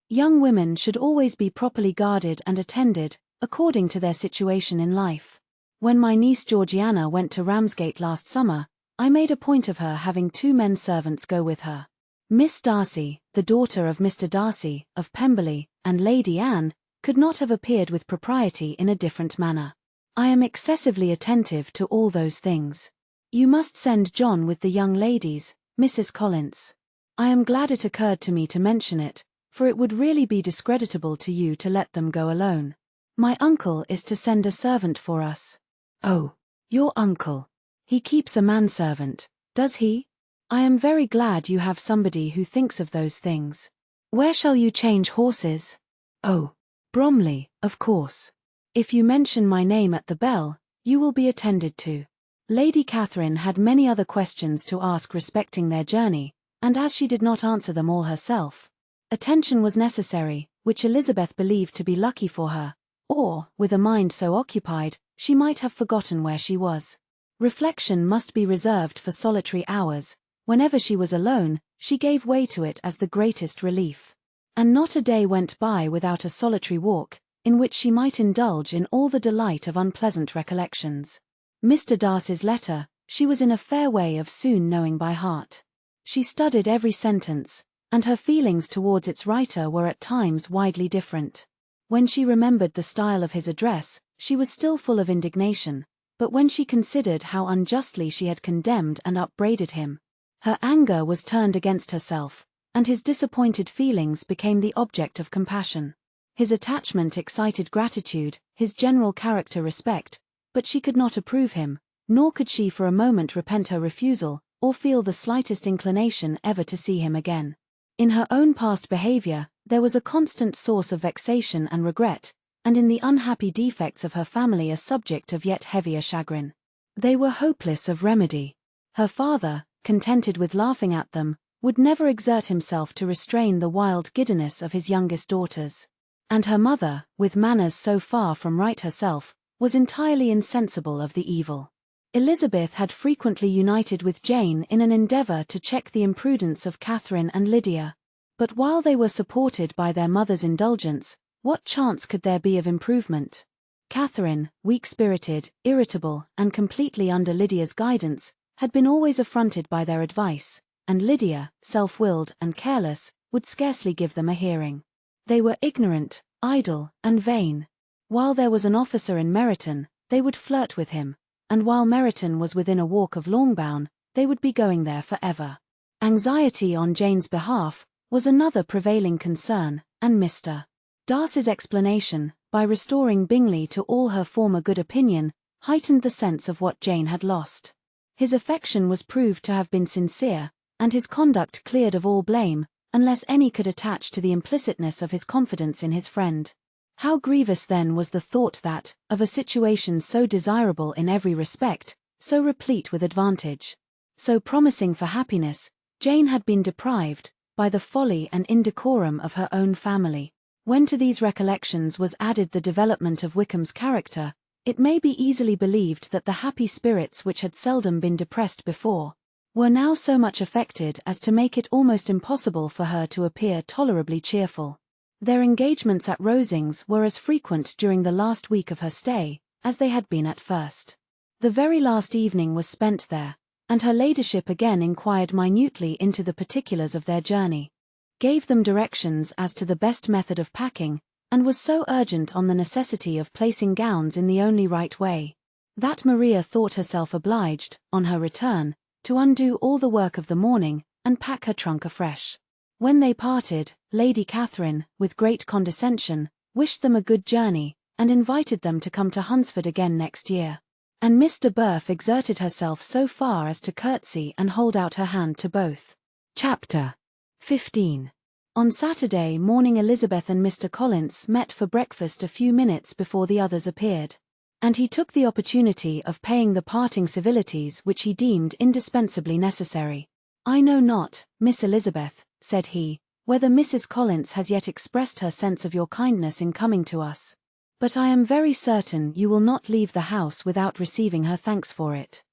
Young women should always be properly guarded and attended, according to their situation in life. When my niece Georgiana went to Ramsgate last summer, I made a point of her having 2 men servants go with her. Miss Darcy, the daughter of Mr. Darcy, of Pemberley, and Lady Anne, could not have appeared with propriety in a different manner. I am excessively attentive to all those things. You must send John with the young ladies, Mrs. Collins. I am glad it occurred to me to mention it, for it would really be discreditable to you to let them go alone. My uncle is to send a servant for us. Oh, your uncle. He keeps a manservant, does he? I am very glad you have somebody who thinks of those things. Where shall you change horses? Oh, Bromley, of course. If you mention my name at the bell, you will be attended to. Lady Catherine had many other questions to ask respecting their journey, and as she did not answer them all herself, attention was necessary, which Elizabeth believed to be lucky for her, or, with a mind so occupied, she might have forgotten where she was. Reflection must be reserved for solitary hours. Whenever she was alone, she gave way to it as the greatest relief. And not a day went by without a solitary walk, in which she might indulge in all the delight of unpleasant recollections. Mr. Darcy's letter, she was in a fair way of soon knowing by heart. She studied every sentence, and her feelings towards its writer were at times widely different. When she remembered the style of his address, she was still full of indignation, but when she considered how unjustly she had condemned and upbraided him, her anger was turned against herself, and his disappointed feelings became the object of compassion. His attachment excited gratitude, his general character respect, but she could not approve him, nor could she for a moment repent her refusal, or feel the slightest inclination ever to see him again. In her own past behavior, there was a constant source of vexation and regret, and in the unhappy defects of her family a subject of yet heavier chagrin. They were hopeless of remedy. Her father, contented with laughing at them, would never exert himself to restrain the wild giddiness of his youngest daughters. And her mother, with manners so far from right herself, was entirely insensible of the evil. Elizabeth had frequently united with Jane in an endeavour to check the imprudence of Catherine and Lydia. But while they were supported by their mother's indulgence, what chance could there be of improvement? Catherine, weak-spirited, irritable, and completely under Lydia's guidance, had been always affronted by their advice, and Lydia, self-willed and careless, would scarcely give them a hearing. They were ignorant, idle, and vain. While there was an officer in Meryton, they would flirt with him, and while Meryton was within a walk of Longbourn, they would be going there forever. Anxiety on Jane's behalf was another prevailing concern, and Mr. Darcy's explanation, by restoring Bingley to all her former good opinion, heightened the sense of what Jane had lost. His affection was proved to have been sincere, and his conduct cleared of all blame, unless any could attach to the implicitness of his confidence in his friend. How grievous then was the thought that, of a situation so desirable in every respect, so replete with advantage, so promising for happiness, Jane had been deprived, by the folly and indecorum of her own family. When to these recollections was added the development of Wickham's character, it may be easily believed that the happy spirits which had seldom been depressed before, were now so much affected as to make it almost impossible for her to appear tolerably cheerful. Their engagements at Rosings were as frequent during the last week of her stay, as they had been at first. The very last evening was spent there, and her ladyship again inquired minutely into the particulars of their journey, gave them directions as to the best method of packing, and was so urgent on the necessity of placing gowns in the only right way, that Maria thought herself obliged, on her return, to undo all the work of the morning, and pack her trunk afresh. When they parted, Lady Catherine, with great condescension, wished them a good journey, and invited them to come to Hunsford again next year. And Miss de Bourgh exerted herself so far as to curtsy and hold out her hand to both. Chapter 15. On Saturday morning Elizabeth and Mr. Collins met for breakfast a few minutes before the others appeared, and he took the opportunity of paying the parting civilities which he deemed indispensably necessary. "I know not, Miss Elizabeth," said he, "whether Mrs. Collins has yet expressed her sense of your kindness in coming to us, but I am very certain you will not leave the house without receiving her thanks for it.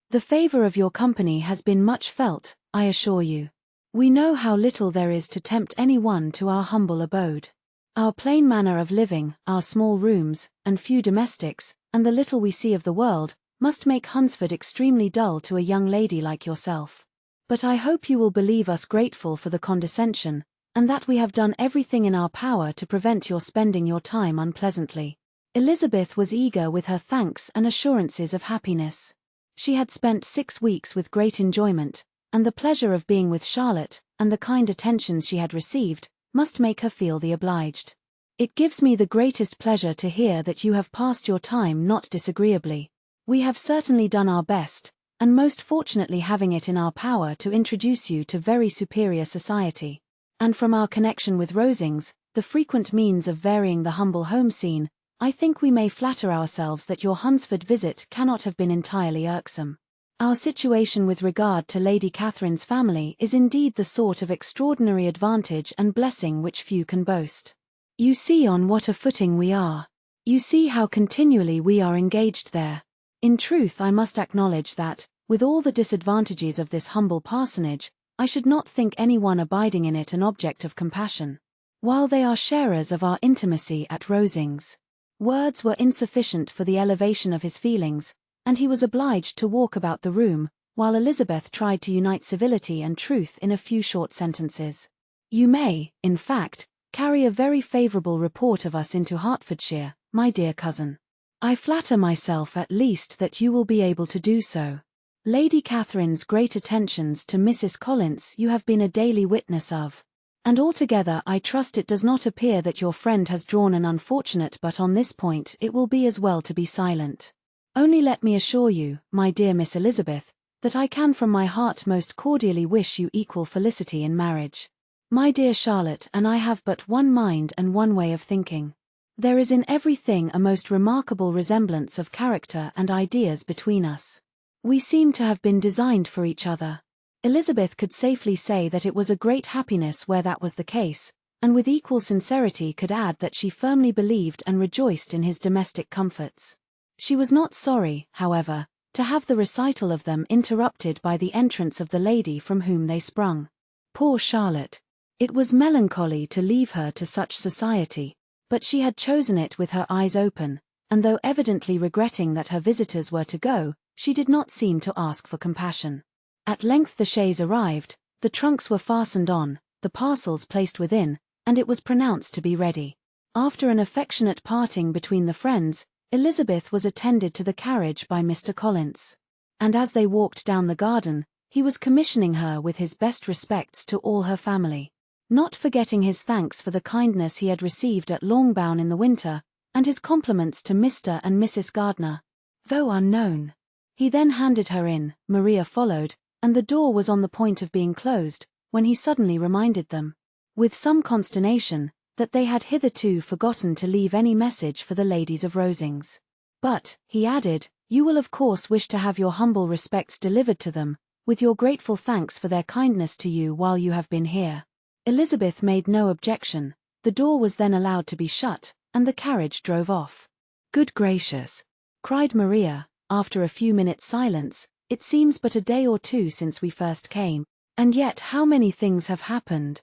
The favor of your company has been much felt, I assure you. We know how little there is to tempt any one to our humble abode. Our plain manner of living, our small rooms, and few domestics, and the little we see of the world, must make Hunsford extremely dull to a young lady like yourself. But I hope you will believe us grateful for the condescension, and that we have done everything in our power to prevent your spending your time unpleasantly." Elizabeth was eager with her thanks and assurances of happiness. She had spent 6 weeks with great enjoyment, and the pleasure of being with Charlotte, and the kind attentions she had received, must make her feel the obliged. "It gives me the greatest pleasure to hear that you have passed your time not disagreeably. We have certainly done our best, and most fortunately having it in our power to introduce you to very superior society. And from our connection with Rosings, the frequent means of varying the humble home scene, I think we may flatter ourselves that your Hunsford visit cannot have been entirely irksome. Our situation with regard to Lady Catherine's family is indeed the sort of extraordinary advantage and blessing which few can boast. You see on what a footing we are. You see how continually we are engaged there. In truth I must acknowledge that, with all the disadvantages of this humble parsonage, I should not think any one abiding in it an object of compassion, while they are sharers of our intimacy at Rosings." Words were insufficient for the elevation of his feelings, and he was obliged to walk about the room, while Elizabeth tried to unite civility and truth in a few short sentences. "You may, in fact, carry a very favourable report of us into Hertfordshire, my dear cousin. I flatter myself at least that you will be able to do so. Lady Catherine's great attentions to Mrs. Collins you have been a daily witness of, and altogether I trust it does not appear that your friend has drawn an unfortunate, but on this point it will be as well to be silent. Only let me assure you, my dear Miss Elizabeth, that I can from my heart most cordially wish you equal felicity in marriage. My dear Charlotte and I have but one mind and one way of thinking. There is in everything a most remarkable resemblance of character and ideas between us. We seem to have been designed for each other." Elizabeth could safely say that it was a great happiness where that was the case, and with equal sincerity could add that she firmly believed and rejoiced in his domestic comforts. She was not sorry, however, to have the recital of them interrupted by the entrance of the lady from whom they sprung. Poor Charlotte! It was melancholy to leave her to such society, but she had chosen it with her eyes open, and though evidently regretting that her visitors were to go, she did not seem to ask for compassion. At length the chaise arrived, the trunks were fastened on, the parcels placed within, and it was pronounced to be ready. After an affectionate parting between the friends, Elizabeth was attended to the carriage by Mr. Collins, and as they walked down the garden, he was commissioning her with his best respects to all her family, not forgetting his thanks for the kindness he had received at Longbourn in the winter, and his compliments to Mr. and Mrs. Gardiner, though unknown. He then handed her in, Maria followed, and the door was on the point of being closed, when he suddenly reminded them, with some consternation, that they had hitherto forgotten to leave any message for the ladies of Rosings. "But," he added, "you will of course wish to have your humble respects delivered to them, with your grateful thanks for their kindness to you while you have been here." Elizabeth made no objection. The door was then allowed to be shut, and the carriage drove off. "Good gracious!" cried Maria, after a few minutes' silence, "it seems but a day or two since we first came, and yet how many things have happened."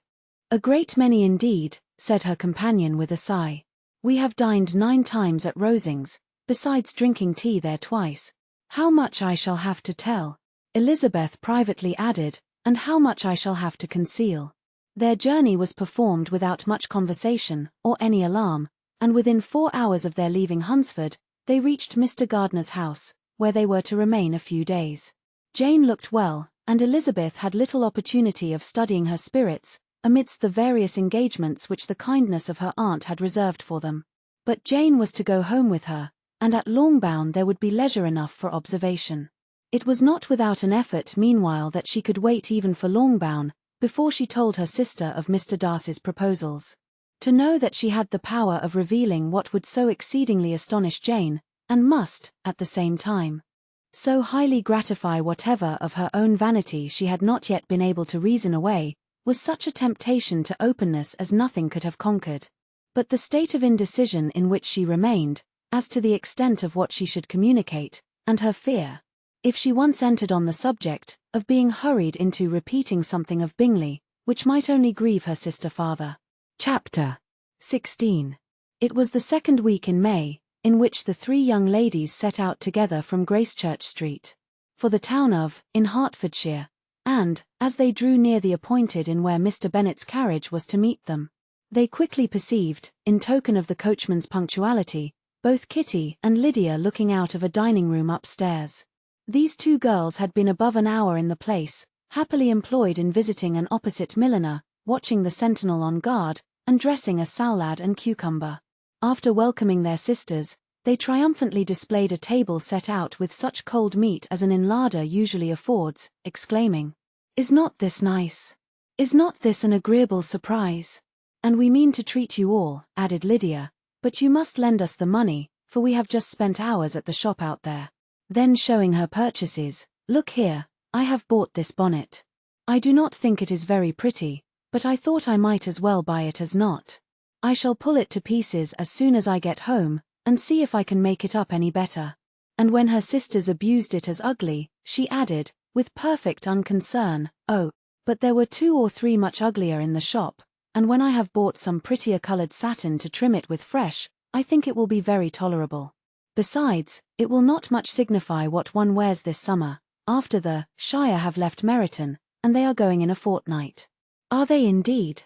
"A great many indeed," said her companion with a sigh. "We have dined 9 times at Rosings, besides drinking tea there twice. How much I shall have to tell, Elizabeth privately added, and how much I shall have to conceal. Their journey was performed without much conversation, or any alarm, and within 4 hours of their leaving Hunsford, they reached Mr. Gardiner's house, where they were to remain a few days. Jane looked well, and Elizabeth had little opportunity of studying her spirits, amidst the various engagements which the kindness of her aunt had reserved for them. But Jane was to go home with her, and at Longbourn there would be leisure enough for observation. It was not without an effort meanwhile that she could wait even for Longbourn, before she told her sister of Mr. Darcy's proposals. To know that she had the power of revealing what would so exceedingly astonish Jane, and must, at the same time, so highly gratify whatever of her own vanity she had not yet been able to reason away, was such a temptation to openness as nothing could have conquered. But the state of indecision in which she remained, as to the extent of what she should communicate, and her fear, if she once entered on the subject, of being hurried into repeating something of Bingley, which might only grieve her sister farther. Chapter 16. It was the second week in May, in which the 3 young ladies set out together from Gracechurch Street, for the town of, in Hertfordshire, and, as they drew near the appointed inn where Mr. Bennet's carriage was to meet them, they quickly perceived, in token of the coachman's punctuality, both Kitty and Lydia looking out of a dining-room upstairs. These 2 girls had been above an hour in the place, happily employed in visiting an opposite milliner, watching the sentinel on guard, and dressing a salad and cucumber. After welcoming their sisters, they triumphantly displayed a table set out with such cold meat as an inn larder usually affords, exclaiming, "Is not this nice? Is not this an agreeable surprise? And we mean to treat you all," added Lydia, "but you must lend us the money, for we have just spent hours at the shop out there." Then showing her purchases, "Look here, I have bought this bonnet. I do not think it is very pretty, but I thought I might as well buy it as not. I shall pull it to pieces as soon as I get home, and see if I can make it up any better." And when her sisters abused it as ugly, she added, with perfect unconcern, "Oh, but there were 2 or 3 much uglier in the shop, and when I have bought some prettier coloured satin to trim it with fresh, I think it will be very tolerable. Besides, it will not much signify what one wears this summer, after the Shire have left Meryton, and they are going in a fortnight." "Are they indeed?"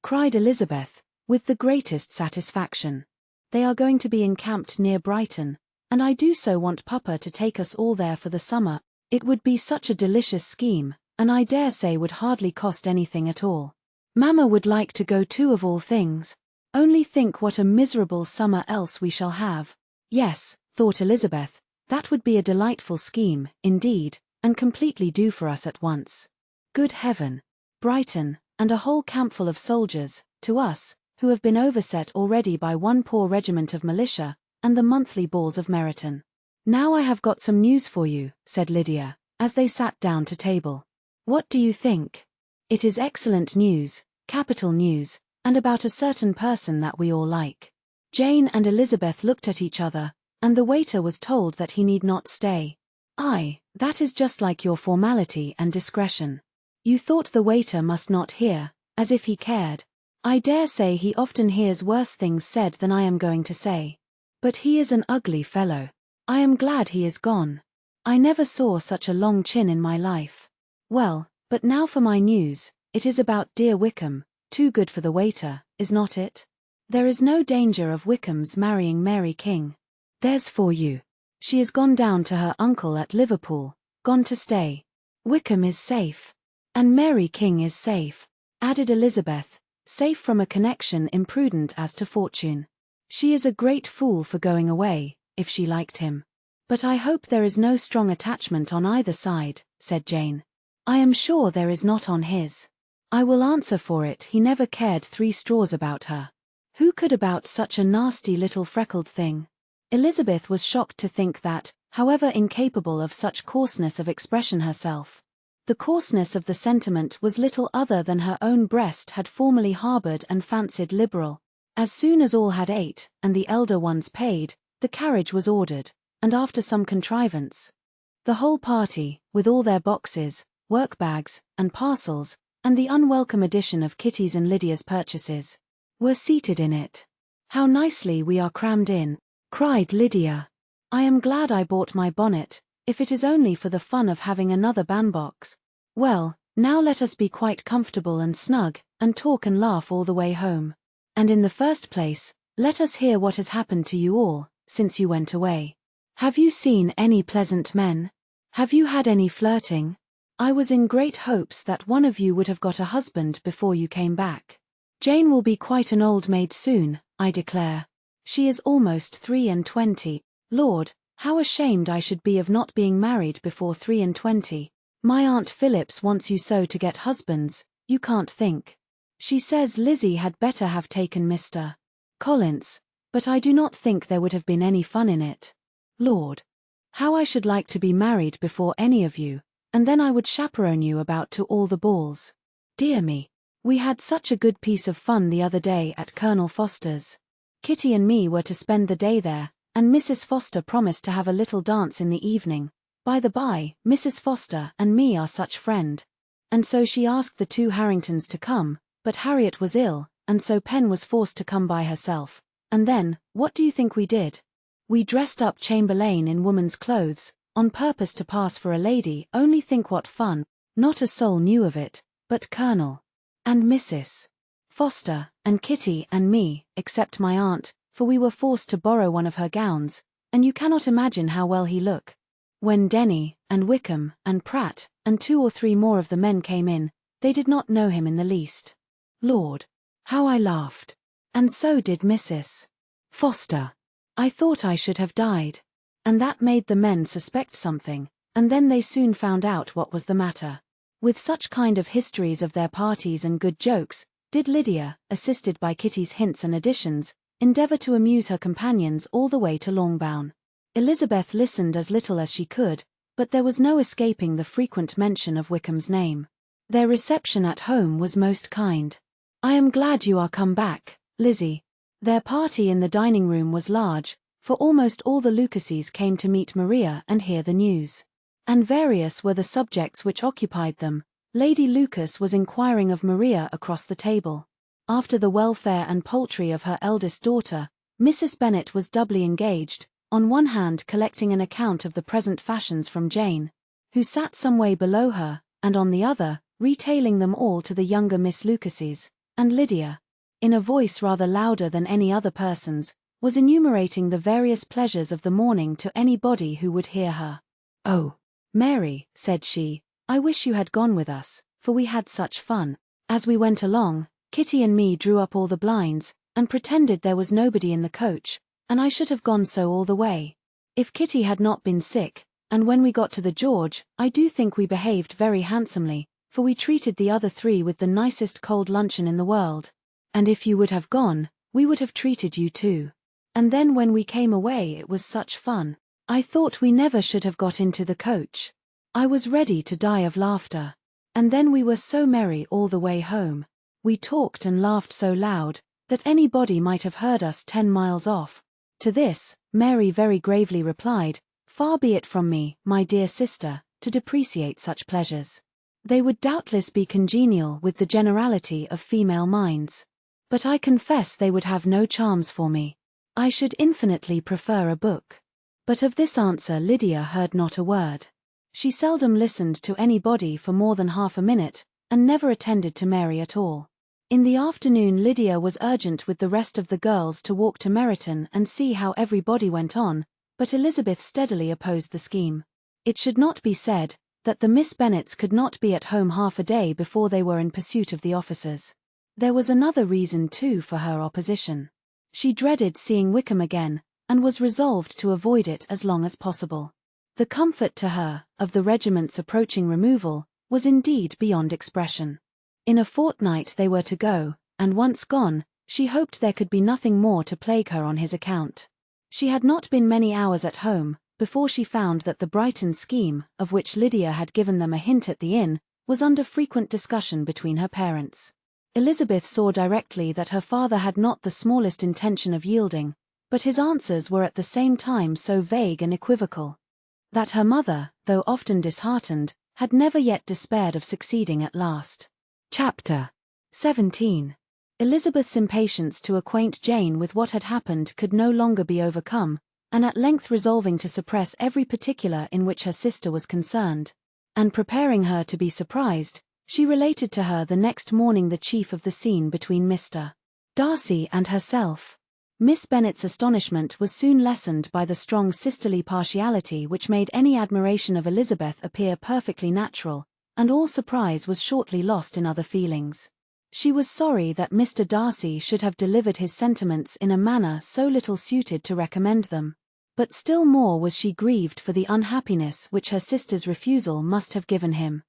cried Elizabeth, with the greatest satisfaction. "They are going to be encamped near Brighton, and I do so want Papa to take us all there for the summer. It would be such a delicious scheme, and I dare say would hardly cost anything at all. Mamma would like to go too of all things. Only think what a miserable summer else we shall have." Yes, thought Elizabeth, that would be a delightful scheme, indeed, and completely do for us at once. Good heaven! Brighton, and a whole campful of soldiers, to us, who have been overset already by one poor regiment of militia, and the monthly balls of Meryton. "Now I have got some news for you," said Lydia, as they sat down to table. "What do you think? It is excellent news, capital news, and about a certain person that we all like." Jane and Elizabeth looked at each other, and the waiter was told that he need not stay. "Aye, that is just like your formality and discretion. You thought the waiter must not hear, as if he cared. I dare say he often hears worse things said than I am going to say. But he is an ugly fellow. I am glad he is gone. I never saw such a long chin in my life. Well, but now for my news. It is about dear Wickham, too good for the waiter, is not it? There is no danger of Wickham's marrying Mary King. There's for you. She is gone down to her uncle at Liverpool, gone to stay. Wickham is safe. And Mary King is safe," added Elizabeth, "safe from a connection imprudent as to fortune. She is a great fool for going away, if she liked him. But I hope there is no strong attachment on either side," said Jane. "I am sure there is not on his. I will answer for it he never cared 3 straws about her. Who could about such a nasty little freckled thing?" Elizabeth was shocked to think that, however incapable of such coarseness of expression herself, the coarseness of the sentiment was little other than her own breast had formerly harboured and fancied liberal. As soon as all had ate, and the elder ones paid, the carriage was ordered, and after some contrivance, the whole party, with all their boxes, work-bags, and parcels, and the unwelcome addition of Kitty's and Lydia's purchases, were seated in it. "How nicely we are crammed in," cried Lydia. "I am glad I bought my bonnet, if it is only for the fun of having another bandbox. Well, now let us be quite comfortable and snug, and talk and laugh all the way home. And in the first place, let us hear what has happened to you all, since you went away. Have you seen any pleasant men? Have you had any flirting? I was in great hopes that one of you would have got a husband before you came back. Jane will be quite an old maid soon, I declare. She is almost 23. Lord, how ashamed I should be of not being married before 23. My Aunt Phillips wants you so to get husbands, you can't think. She says Lizzie had better have taken Mr. Collins, but I do not think there would have been any fun in it. Lord, how I should like to be married before any of you, and then I would chaperone you about to all the balls. Dear me, we had such a good piece of fun the other day at Colonel Foster's. Kitty and me were to spend the day there, and Mrs. Foster promised to have a little dance in the evening. By the by, Mrs. Foster and me are such friend. And so she asked the two Harringtons to come, but Harriet was ill, and so Pen was forced to come by herself. And then, what do you think we did? We dressed up Chamberlain in woman's clothes, on purpose to pass for a lady. Only think what fun. Not a soul knew of it, but Colonel and Mrs. Foster, and Kitty and me, except my aunt, for we were forced to borrow one of her gowns, and you cannot imagine how well he looked. When Denny, and Wickham, and Pratt, and 2 or 3 more of the men came in, they did not know him in the least. Lord, how I laughed. And so did Mrs. Foster. I thought I should have died. And that made the men suspect something, and then they soon found out what was the matter. With such kind of histories of their parties and good jokes, did Lydia, assisted by Kitty's hints and additions, endeavour to amuse her companions all the way to Longbourn. Elizabeth listened as little as she could, but there was no escaping the frequent mention of Wickham's name. Their reception at home was most kind. I am glad you are come back, Lizzie. Their party in the dining room was large, for almost all the Lucases came to meet Maria and hear the news. And various were the subjects which occupied them. Lady Lucas was inquiring of Maria across the table. After the welfare and poultry of her eldest daughter, Mrs. Bennet was doubly engaged, on one hand collecting an account of the present fashions from Jane, who sat some way below her, and on the other, retailing them all to the younger Miss Lucases, and Lydia, in a voice rather louder than any other person's, was enumerating the various pleasures of the morning to anybody who would hear her. "Oh, Mary," said she, "I wish you had gone with us, for we had such fun. As we went along, Kitty and me drew up all the blinds, and pretended there was nobody in the coach, and I should have gone so all the way, if Kitty had not been sick, and when we got to the George, I do think we behaved very handsomely, for we treated the other 3 with the nicest cold luncheon in the world. And if you would have gone, we would have treated you too. And then when we came away it was such fun. I thought we never should have got into the coach. I was ready to die of laughter. And then we were so merry all the way home. We talked and laughed so loud, that anybody might have heard us 10 miles off." To this, Mary very gravely replied, "Far be it from me, my dear sister, to depreciate such pleasures. They would doubtless be congenial with the generality of female minds. But I confess they would have no charms for me. I should infinitely prefer a book." But of this answer Lydia heard not a word. She seldom listened to anybody for more than half a minute, and never attended to Mary at all. In the afternoon Lydia was urgent with the rest of the girls to walk to Meryton and see how everybody went on, but Elizabeth steadily opposed the scheme. It should not be said that the Miss Bennets could not be at home half a day before they were in pursuit of the officers. There was another reason too for her opposition. She dreaded seeing Wickham again, and was resolved to avoid it as long as possible. The comfort to her, of the regiment's approaching removal, was indeed beyond expression. In a fortnight they were to go, and once gone, she hoped there could be nothing more to plague her on his account. She had not been many hours at home, before she found that the Brighton scheme, of which Lydia had given them a hint at the inn, was under frequent discussion between her parents. Elizabeth saw directly that her father had not the smallest intention of yielding, but his answers were at the same time so vague and equivocal, that her mother, though often disheartened, had never yet despaired of succeeding at last. Chapter 17. Elizabeth's impatience to acquaint Jane with what had happened could no longer be overcome, and at length resolving to suppress every particular in which her sister was concerned, and preparing her to be surprised, she related to her the next morning the chief of the scene between Mr. Darcy and herself. Miss Bennet's astonishment was soon lessened by the strong sisterly partiality which made any admiration of Elizabeth appear perfectly natural, and all surprise was shortly lost in other feelings. She was sorry that Mr. Darcy should have delivered his sentiments in a manner so little suited to recommend them, but still more was she grieved for the unhappiness which her sister's refusal must have given him.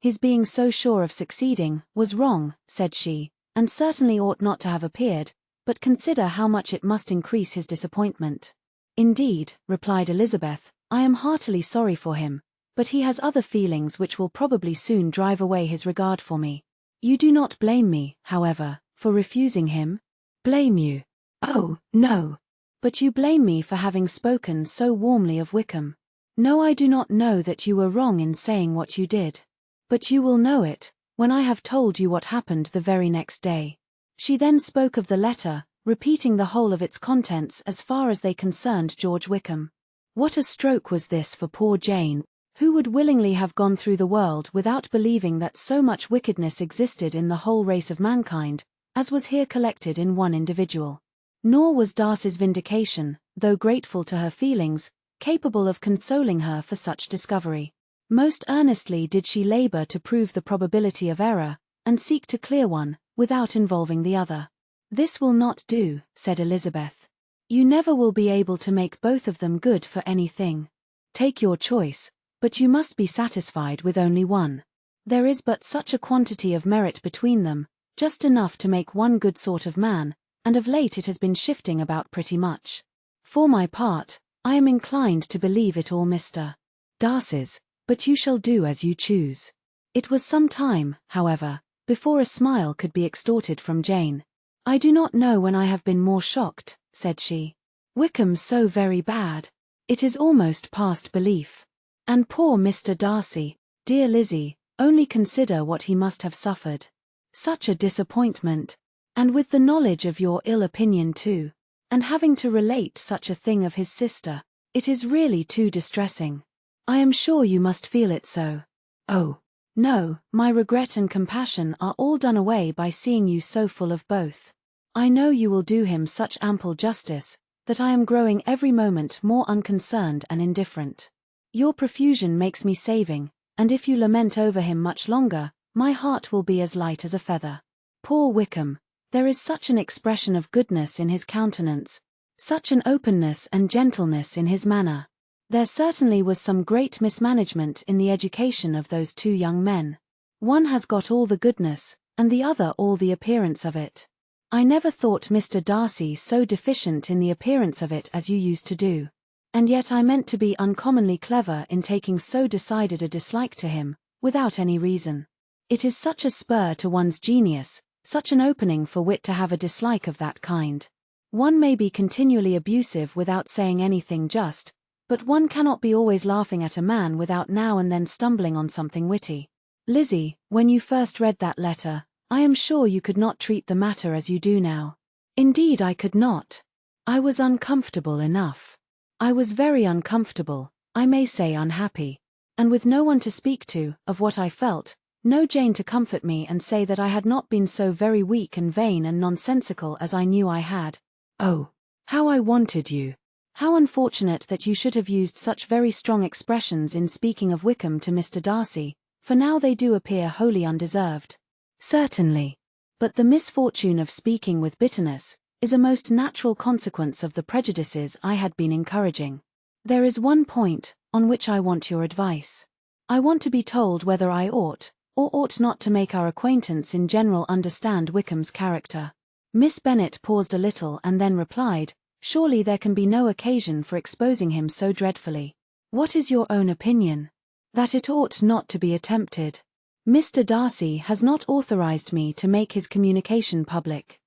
His being so sure of succeeding was wrong, said she, and certainly ought not to have appeared, but consider how much it must increase his disappointment. Indeed, replied Elizabeth, I am heartily sorry for him, but he has other feelings which will probably soon drive away his regard for me. You do not blame me, however, for refusing him? Blame you? Oh, no. But you blame me for having spoken so warmly of Wickham. No, I do not know that you were wrong in saying what you did. But you will know it, when I have told you what happened the very next day. She then spoke of the letter, repeating the whole of its contents as far as they concerned George Wickham. What a stroke was this for poor Jane, who would willingly have gone through the world without believing that so much wickedness existed in the whole race of mankind, as was here collected in one individual. Nor was Darcy's vindication, though grateful to her feelings, capable of consoling her for such discovery. Most earnestly did she labor to prove the probability of error, and seek to clear one, without involving the other. This will not do, said Elizabeth. You never will be able to make both of them good for anything. Take your choice, but you must be satisfied with only one. There is but such a quantity of merit between them, just enough to make one good sort of man, and of late it has been shifting about pretty much. For my part, I am inclined to believe it all Mr. Darcy's, but you shall do as you choose. It was some time, however, before a smile could be extorted from Jane. I do not know when I have been more shocked, said she. Wickham so very bad. It is almost past belief. And poor Mr. Darcy, dear Lizzie, only consider what he must have suffered. Such a disappointment. And with the knowledge of your ill opinion too, and having to relate such a thing of his sister, it is really too distressing. I am sure you must feel it so. Oh, no, my regret and compassion are all done away by seeing you so full of both. I know you will do him such ample justice, that I am growing every moment more unconcerned and indifferent. Your profusion makes me saving, and if you lament over him much longer, my heart will be as light as a feather. Poor Wickham, there is such an expression of goodness in his countenance, such an openness and gentleness in his manner. There certainly was some great mismanagement in the education of those two young men. One has got all the goodness, and the other all the appearance of it. I never thought Mr. Darcy so deficient in the appearance of it as you used to do. And yet I meant to be uncommonly clever in taking so decided a dislike to him, without any reason. It is such a spur to one's genius, such an opening for wit to have a dislike of that kind. One may be continually abusive without saying anything just, but one cannot be always laughing at a man without now and then stumbling on something witty. Lizzie, when you first read that letter, I am sure you could not treat the matter as you do now. Indeed I could not. I was uncomfortable enough. I was very uncomfortable, I may say unhappy. And with no one to speak to, of what I felt, no Jane to comfort me and say that I had not been so very weak and vain and nonsensical as I knew I had. Oh, how I wanted you! How unfortunate that you should have used such very strong expressions in speaking of Wickham to Mr. Darcy, for now they do appear wholly undeserved. Certainly. But the misfortune of speaking with bitterness is a most natural consequence of the prejudices I had been encouraging. There is one point on which I want your advice. I want to be told whether I ought, or ought not to make our acquaintance in general understand Wickham's character. Miss Bennet paused a little and then replied, Surely there can be no occasion for exposing him so dreadfully. What is your own opinion? That it ought not to be attempted. Mr. Darcy has not authorized me to make his communication public.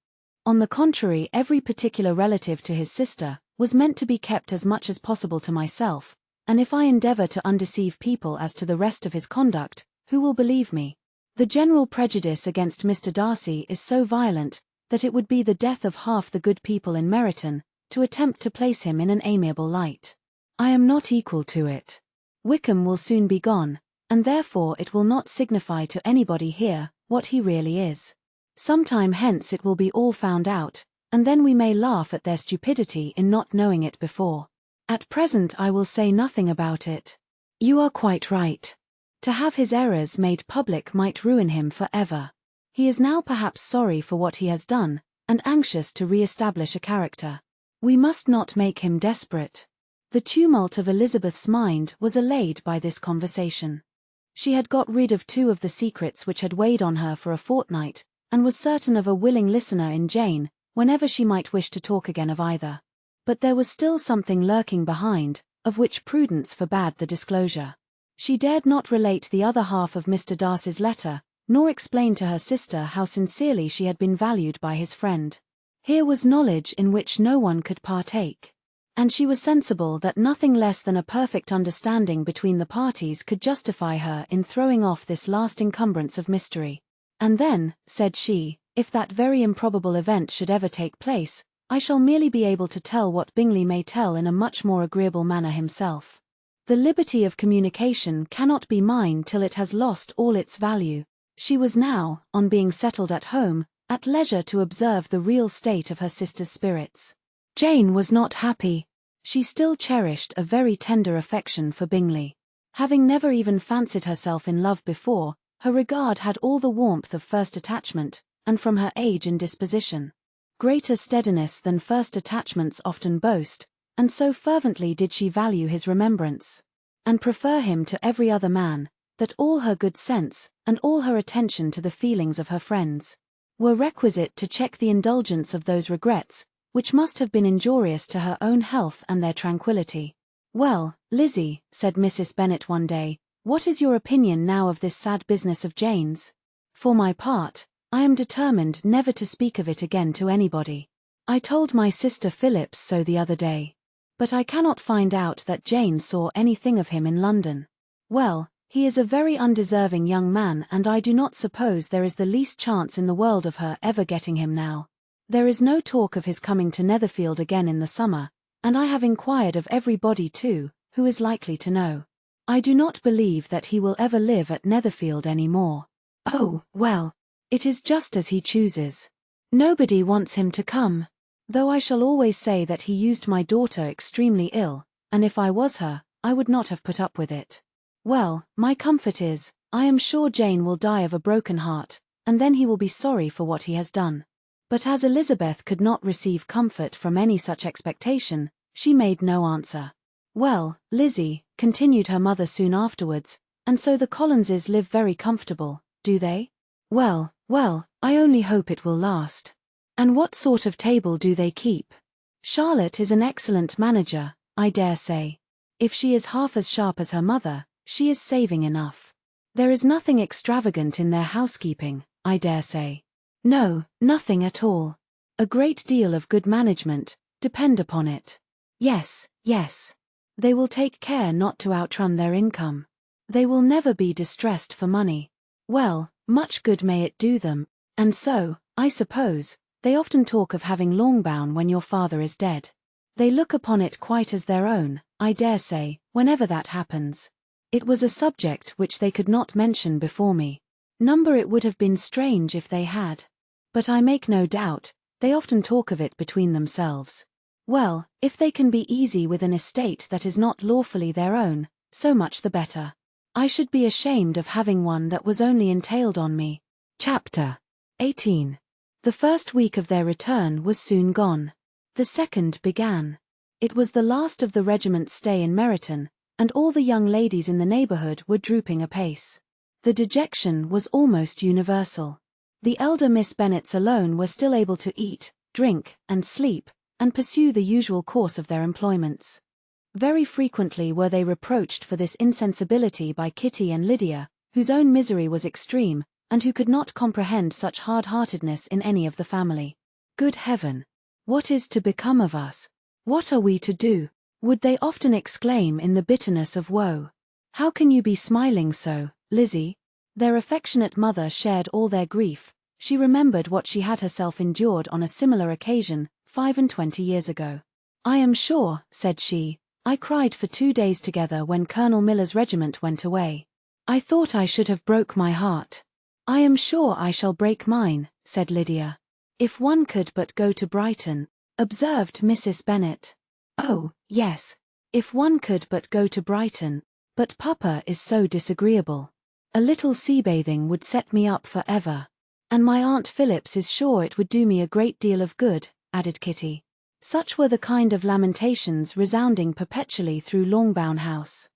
On the contrary, every particular relative to his sister was meant to be kept as much as possible to myself, and if I endeavor to undeceive people as to the rest of his conduct, who will believe me? The general prejudice against Mr. Darcy is so violent, that it would be the death of half the good people in Meryton, to attempt to place him in an amiable light. I am not equal to it. Wickham will soon be gone, and therefore it will not signify to anybody here what he really is. Some time hence it will be all found out, and then we may laugh at their stupidity in not knowing it before. At present I will say nothing about it. You are quite right. To have his errors made public might ruin him forever. He is now perhaps sorry for what he has done, and anxious to re-establish a character. We must not make him desperate. The tumult of Elizabeth's mind was allayed by this conversation. She had got rid of 2 of the secrets which had weighed on her for a fortnight, and was certain of a willing listener in Jane, whenever she might wish to talk again of either. But there was still something lurking behind, of which prudence forbade the disclosure. She dared not relate the other half of Mr. Darcy's letter, nor explain to her sister how sincerely she had been valued by his friend. Here was knowledge in which no one could partake. And she was sensible that nothing less than a perfect understanding between the parties could justify her in throwing off this last encumbrance of mystery. And then, said she, if that very improbable event should ever take place, I shall merely be able to tell what Bingley may tell in a much more agreeable manner himself. The liberty of communication cannot be mine till it has lost all its value. She was now, on being settled at home, at leisure to observe the real state of her sister's spirits. Jane was not happy. She still cherished a very tender affection for Bingley. Having never even fancied herself in love before, her regard had all the warmth of first attachment, and from her age and disposition. Greater steadiness than first attachments often boast, and so fervently did she value his remembrance, and prefer him to every other man, that all her good sense, and all her attention to the feelings of her friends, were requisite to check the indulgence of those regrets, which must have been injurious to her own health and their tranquillity. Well, Lizzie, said Mrs. Bennet one day, what is your opinion now of this sad business of Jane's? For my part, I am determined never to speak of it again to anybody. I told my sister Phillips so the other day. But I cannot find out that Jane saw anything of him in London. Well, he is a very undeserving young man, and I do not suppose there is the least chance in the world of her ever getting him now. There is no talk of his coming to Netherfield again in the summer, and I have inquired of everybody too, who is likely to know. I do not believe that he will ever live at Netherfield any more. Oh, well, it is just as he chooses. Nobody wants him to come. Though I shall always say that he used my daughter extremely ill, and if I was her, I would not have put up with it. Well, my comfort is, I am sure Jane will die of a broken heart, and then he will be sorry for what he has done. But as Elizabeth could not receive comfort from any such expectation, she made no answer. Well, Lizzie, continued her mother soon afterwards, and so the Collinses live very comfortable, do they? Well, I only hope it will last. And what sort of table do they keep? Charlotte is an excellent manager, I dare say. If she is half as sharp as her mother, she is saving enough. There is nothing extravagant in their housekeeping, I dare say. No, nothing at all. A great deal of good management, depend upon it. Yes. They will take care not to outrun their income. They will never be distressed for money. Well, much good may it do them, and so, I suppose, they often talk of having Longbourn when your father is dead. They look upon it quite as their own, I dare say, whenever that happens. It was a subject which they could not mention before me. Number it would have been strange if they had. But I make no doubt, they often talk of it between themselves. Well, if they can be easy with an estate that is not lawfully their own, so much the better. I should be ashamed of having one that was only entailed on me. Chapter 18. The first week of their return was soon gone. The second began. It was the last of the regiment's stay in Meryton, and all the young ladies in the neighbourhood were drooping apace. The dejection was almost universal. The elder Miss Bennets alone were still able to eat, drink, and sleep, and pursue the usual course of their employments. Very frequently were they reproached for this insensibility by Kitty and Lydia, whose own misery was extreme, and who could not comprehend such hard-heartedness in any of the family. Good heaven! What is to become of us? What are we to do? Would they often exclaim in the bitterness of woe. How can you be smiling so, Lizzie? Their affectionate mother shared all their grief. She remembered what she had herself endured on a similar occasion, 25 years ago. "I am sure," said she, "I cried for 2 days together when Colonel Miller's regiment went away. I thought I should have broke my heart." "I am sure I shall break mine," said Lydia. "If one could but go to Brighton," observed Mrs. Bennet. "Oh, yes. If one could but go to Brighton. But Papa is so disagreeable. A little sea bathing would set me up for ever. And my Aunt Phillips is sure it would do me a great deal of good," added Kitty. Such were the kind of lamentations resounding perpetually through Longbourn House.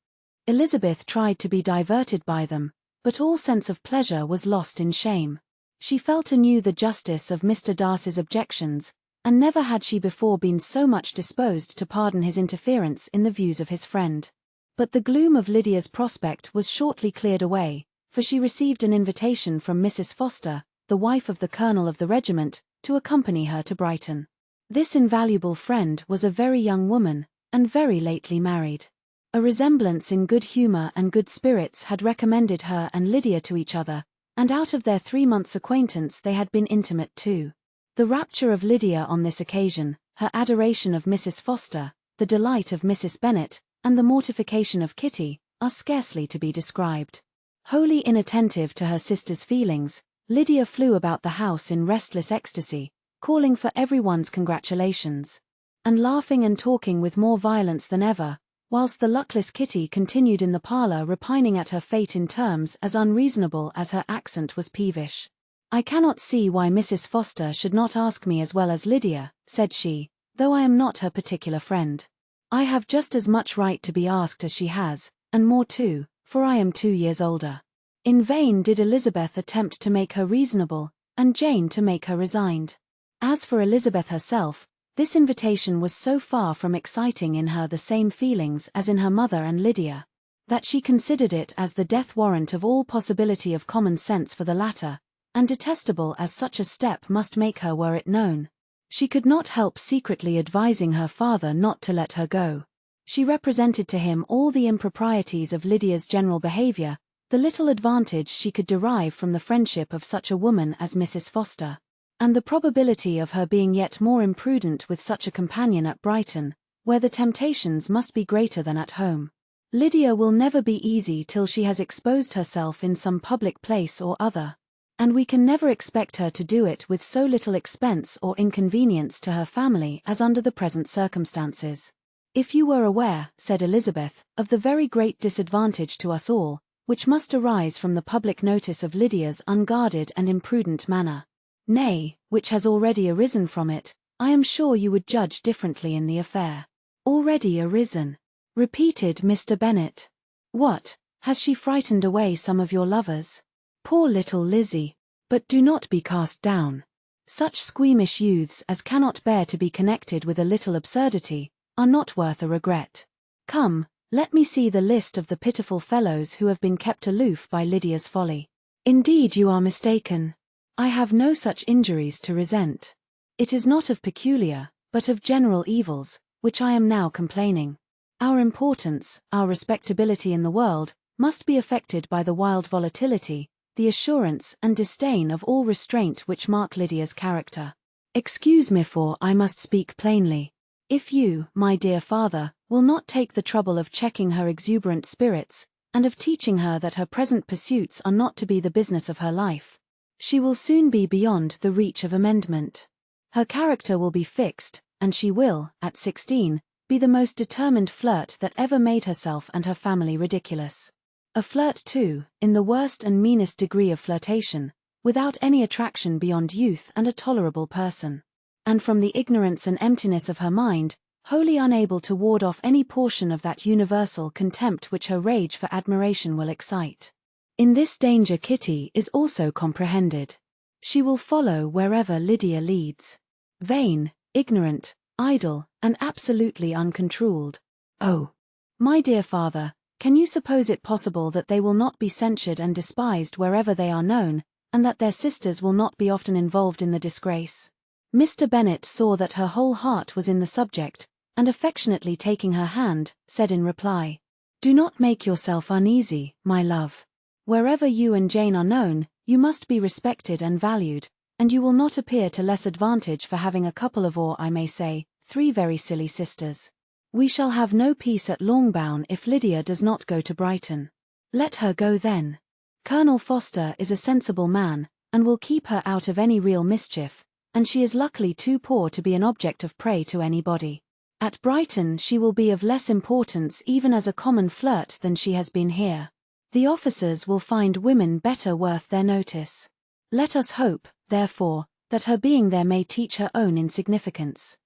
Elizabeth tried to be diverted by them, but all sense of pleasure was lost in shame. She felt anew the justice of Mr. Darcy's objections, and never had she before been so much disposed to pardon his interference in the views of his friend. But the gloom of Lydia's prospect was shortly cleared away, for she received an invitation from Mrs. Foster, the wife of the colonel of the regiment, to accompany her to Brighton. This invaluable friend was a very young woman, and very lately married. A resemblance in good humour and good spirits had recommended her and Lydia to each other, and out of their 3 months' acquaintance they had been intimate too. The rapture of Lydia on this occasion, her adoration of Mrs. Foster, the delight of Mrs. Bennet, and the mortification of Kitty, are scarcely to be described. Wholly inattentive to her sister's feelings, Lydia flew about the house in restless ecstasy, calling for everyone's congratulations, and laughing and talking with more violence than ever, whilst the luckless Kitty continued in the parlour repining at her fate in terms as unreasonable as her accent was peevish. "I cannot see why Mrs. Foster should not ask me as well as Lydia," said she, "though I am not her particular friend. I have just as much right to be asked as she has, and more too, for I am 2 years older." In vain did Elizabeth attempt to make her reasonable, and Jane to make her resigned. As for Elizabeth herself, this invitation was so far from exciting in her the same feelings as in her mother and Lydia, that she considered it as the death warrant of all possibility of common sense for the latter, and detestable as such a step must make her were it known. She could not help secretly advising her father not to let her go. She represented to him all the improprieties of Lydia's general behaviour, the little advantage she could derive from the friendship of such a woman as Mrs. Foster, and the probability of her being yet more imprudent with such a companion at Brighton, where the temptations must be greater than at home. Lydia will never be easy till she has exposed herself in some public place or other, and we can never expect her to do it with so little expense or inconvenience to her family as under the present circumstances. "If you were aware," said Elizabeth, "of the very great disadvantage to us all, which must arise from the public notice of Lydia's unguarded and imprudent manner, nay, which has already arisen from it, I am sure you would judge differently in the affair." "Already arisen," repeated Mr. Bennet. "What, has she frightened away some of your lovers? Poor little Lizzie! But do not be cast down. Such squeamish youths as cannot bear to be connected with a little absurdity are not worth a regret. Come, let me see the list of the pitiful fellows who have been kept aloof by Lydia's folly." "Indeed you are mistaken. I have no such injuries to resent. It is not of peculiar, but of general evils, which I am now complaining. Our importance, our respectability in the world, must be affected by the wild volatility, the assurance and disdain of all restraint which mark Lydia's character. Excuse me, for I must speak plainly. If you, my dear father, will not take the trouble of checking her exuberant spirits, and of teaching her that her present pursuits are not to be the business of her life, she will soon be beyond the reach of amendment. Her character will be fixed, and she will, at 16, be the most determined flirt that ever made herself and her family ridiculous. A flirt too, in the worst and meanest degree of flirtation, without any attraction beyond youth and a tolerable person. And from the ignorance and emptiness of her mind, wholly unable to ward off any portion of that universal contempt which her rage for admiration will excite. In this danger Kitty is also comprehended. She will follow wherever Lydia leads. Vain, ignorant, idle, and absolutely uncontrolled. Oh, my dear father, can you suppose it possible that they will not be censured and despised wherever they are known, and that their sisters will not be often involved in the disgrace? Mr. Bennet saw that her whole heart was in the subject, and affectionately taking her hand, said in reply, "Do not make yourself uneasy, my love. Wherever you and Jane are known, you must be respected and valued, and you will not appear to less advantage for having a couple of, or I may say, 3 very silly sisters. We shall have no peace at Longbourn if Lydia does not go to Brighton. Let her go then. Colonel Foster is a sensible man, and will keep her out of any real mischief, and she is luckily too poor to be an object of prey to anybody. At Brighton she will be of less importance even as a common flirt than she has been here. The officers will find women better worth their notice. Let us hope, therefore, that her being there may teach her own insignificance.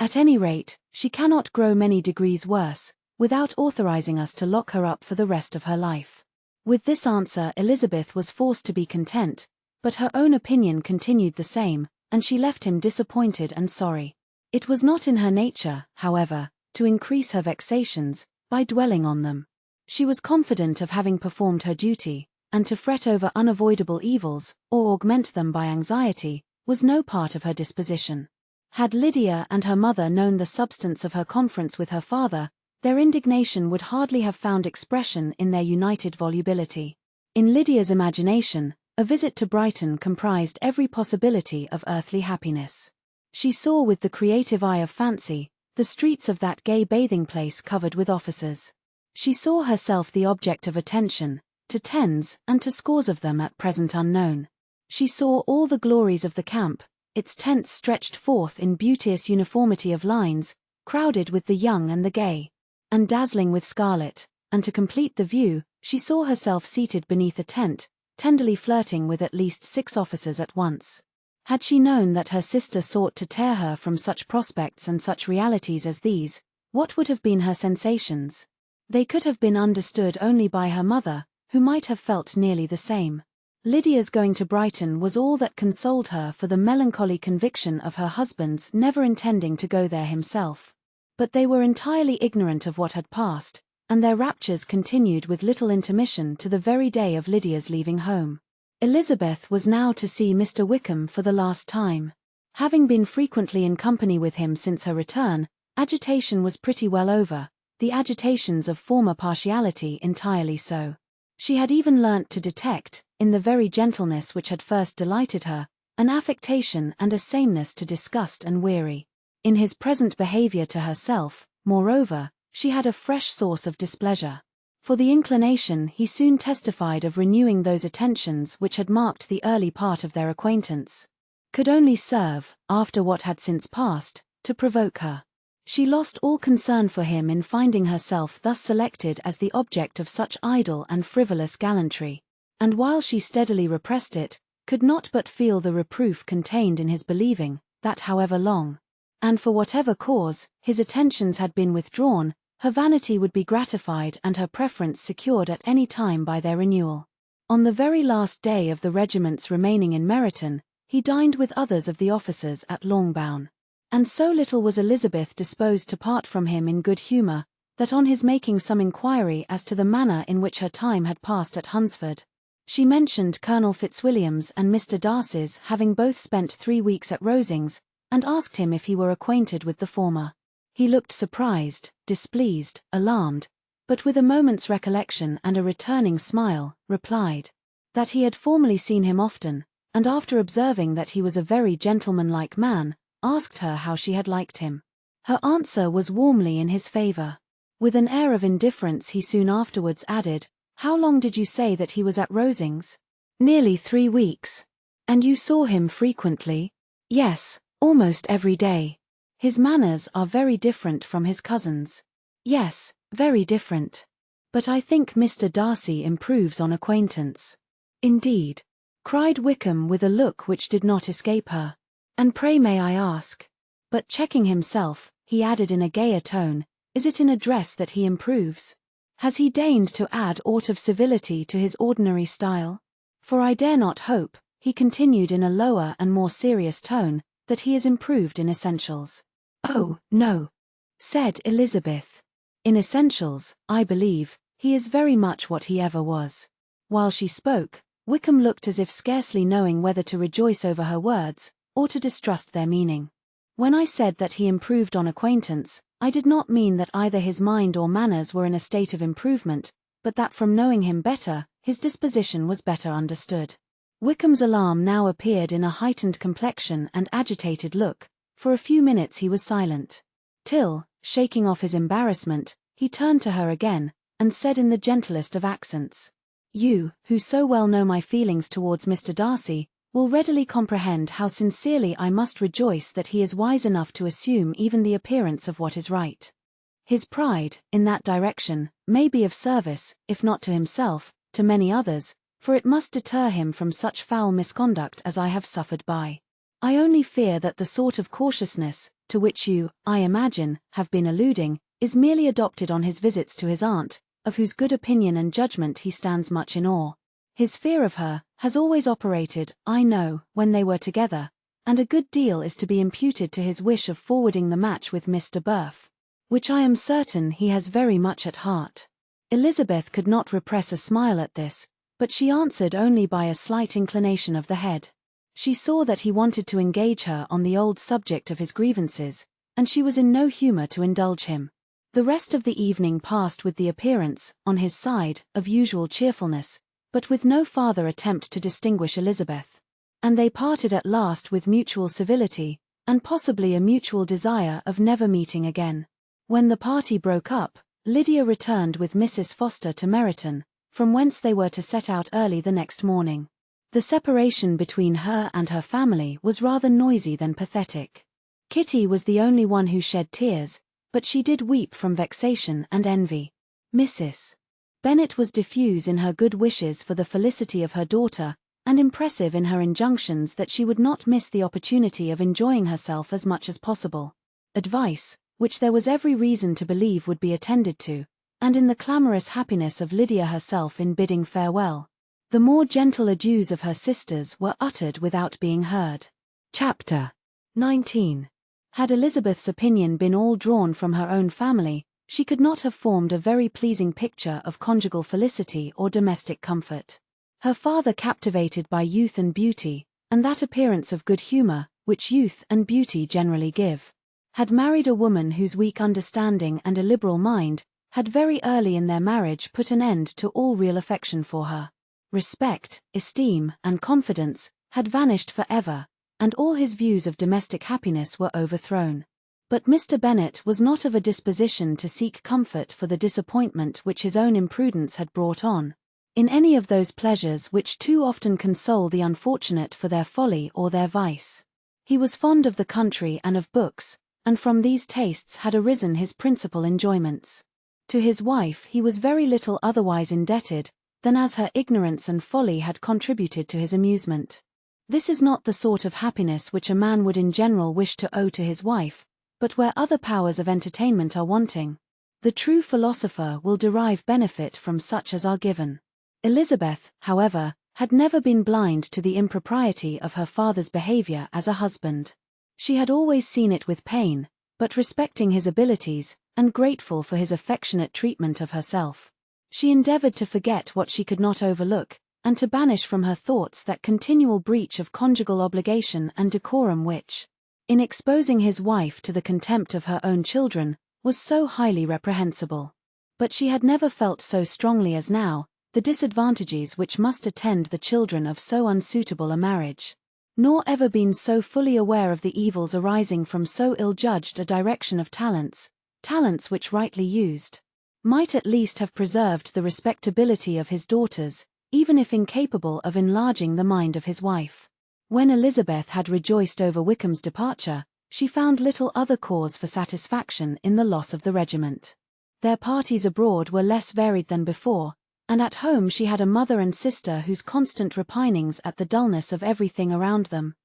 At any rate, she cannot grow many degrees worse, without authorizing us to lock her up for the rest of her life. With this answer Elizabeth was forced to be content, but her own opinion continued the same, and she left him disappointed and sorry. It was not in her nature, however, to increase her vexations by dwelling on them. She was confident of having performed her duty, and to fret over unavoidable evils, or augment them by anxiety, was no part of her disposition. Had Lydia and her mother known the substance of her conference with her father, their indignation would hardly have found expression in their united volubility. In Lydia's imagination, a visit to Brighton comprised every possibility of earthly happiness. She saw with the creative eye of fancy the streets of that gay bathing place covered with officers. She saw herself the object of attention, to tens and to scores of them at present unknown. She saw all the glories of the camp, its tents stretched forth in beauteous uniformity of lines, crowded with the young and the gay, and dazzling with scarlet, and to complete the view, she saw herself seated beneath a tent, tenderly flirting with at least 6 officers at once. Had she known that her sister sought to tear her from such prospects and such realities as these, what would have been her sensations? They could have been understood only by her mother, who might have felt nearly the same. Lydia's going to Brighton was all that consoled her for the melancholy conviction of her husband's never intending to go there himself. But they were entirely ignorant of what had passed, and their raptures continued with little intermission to the very day of Lydia's leaving home. Elizabeth was now to see Mr. Wickham for the last time. Having been frequently in company with him since her return, agitation was pretty well over, the agitations of former partiality entirely so. She had even learnt to detect, in the very gentleness which had first delighted her, an affectation and a sameness to disgust and weary. In his present behaviour to herself, moreover, she had a fresh source of displeasure. For the inclination he soon testified of renewing those attentions which had marked the early part of their acquaintance, could only serve, after what had since passed, to provoke her. She lost all concern for him in finding herself thus selected as the object of such idle and frivolous gallantry, and while she steadily repressed it, could not but feel the reproof contained in his believing, that however long, and for whatever cause, his attentions had been withdrawn, her vanity would be gratified and her preference secured at any time by their renewal. On the very last day of the regiment's remaining in Meryton, he dined with others of the officers at Longbourn. And so little was Elizabeth disposed to part from him in good humour, that on his making some inquiry as to the manner in which her time had passed at Hunsford, she mentioned Colonel Fitzwilliam's and Mr. Darcy's having both spent 3 weeks at Rosings, and asked him if he were acquainted with the former. He looked surprised, displeased, alarmed, but with a moment's recollection and a returning smile, replied that he had formerly seen him often, and after observing that he was a very gentlemanlike man, asked her how she had liked him. Her answer was warmly in his favour. With an air of indifference he soon afterwards added, "How long did you say that he was at Rosings?" "Nearly 3 weeks. And you saw him frequently?" "Yes, almost every day." "His manners are very different from his cousin's." "Yes, very different. But I think Mr. Darcy improves on acquaintance." "Indeed?" cried Wickham with a look which did not escape her. "And pray may I ask?" But checking himself, he added in a gayer tone, "Is it in address that he improves? Has he deigned to add aught of civility to his ordinary style? For I dare not hope," he continued in a lower and more serious tone, "that he is improved in essentials." "Oh, no," said Elizabeth. "In essentials, I believe, he is very much what he ever was." While she spoke, Wickham looked as if scarcely knowing whether to rejoice over her words, or to distrust their meaning. "When I said that he improved on acquaintance, I did not mean that either his mind or manners were in a state of improvement, but that from knowing him better, his disposition was better understood." Wickham's alarm now appeared in a heightened complexion and agitated look. For a few minutes he was silent. till, shaking off his embarrassment, he turned to her again, and said in the gentlest of accents, "You, who so well know my feelings towards Mr. Darcy, will readily comprehend how sincerely I must rejoice that he is wise enough to assume even the appearance of what is right. His pride, in that direction, may be of service, if not to himself, to many others, for it must deter him from such foul misconduct as I have suffered by. I only fear that the sort of cautiousness, to which you, I imagine, have been alluding, is merely adopted on his visits to his aunt, of whose good opinion and judgment he stands much in awe. His fear of her has always operated, I know, when they were together, and a good deal is to be imputed to his wish of forwarding the match with Mr. Burf, which I am certain he has very much at heart." Elizabeth could not repress a smile at this, but she answered only by a slight inclination of the head. She saw that he wanted to engage her on the old subject of his grievances, and she was in no humour to indulge him. The rest of the evening passed with the appearance, on his side, of usual cheerfulness, but with no farther attempt to distinguish Elizabeth. And they parted at last with mutual civility, and possibly a mutual desire of never meeting again. When the party broke up, Lydia returned with Mrs. Foster to Meryton, from whence they were to set out early the next morning. The separation between her and her family was rather noisy than pathetic. Kitty was the only one who shed tears, but she did weep from vexation and envy. Mrs. Bennet was diffuse in her good wishes for the felicity of her daughter, and impressive in her injunctions that she would not miss the opportunity of enjoying herself as much as possible. Advice, which there was every reason to believe would be attended to, and in the clamorous happiness of Lydia herself in bidding farewell, the more gentle adieus of her sisters were uttered without being heard. Chapter 19. Had Elizabeth's opinion been all drawn from her own family, she could not have formed a very pleasing picture of conjugal felicity or domestic comfort. Her father, captivated by youth and beauty, and that appearance of good humour, which youth and beauty generally give, had married a woman whose weak understanding and illiberal mind had very early in their marriage put an end to all real affection for her. Respect, esteem, and confidence had vanished for ever, and all his views of domestic happiness were overthrown. But Mr. Bennet was not of a disposition to seek comfort for the disappointment which his own imprudence had brought on, in any of those pleasures which too often console the unfortunate for their folly or their vice. He was fond of the country and of books, and from these tastes had arisen his principal enjoyments. To his wife he was very little otherwise indebted than as her ignorance and folly had contributed to his amusement. This is not the sort of happiness which a man would in general wish to owe to his wife, but where other powers of entertainment are wanting, the true philosopher will derive benefit from such as are given. Elizabeth, however, had never been blind to the impropriety of her father's behaviour as a husband. She had always seen it with pain, but respecting his abilities, and grateful for his affectionate treatment of herself, she endeavoured to forget what she could not overlook, and to banish from her thoughts that continual breach of conjugal obligation and decorum which, in exposing his wife to the contempt of her own children, was so highly reprehensible. But she had never felt so strongly as now the disadvantages which must attend the children of so unsuitable a marriage, nor ever been so fully aware of the evils arising from so ill-judged a direction of talents which rightly used, might at least have preserved the respectability of his daughters, even if incapable of enlarging the mind of his wife. When Elizabeth had rejoiced over Wickham's departure, she found little other cause for satisfaction in the loss of the regiment. Their parties abroad were less varied than before, and at home she had a mother and sister whose constant repinings at the dullness of everything around them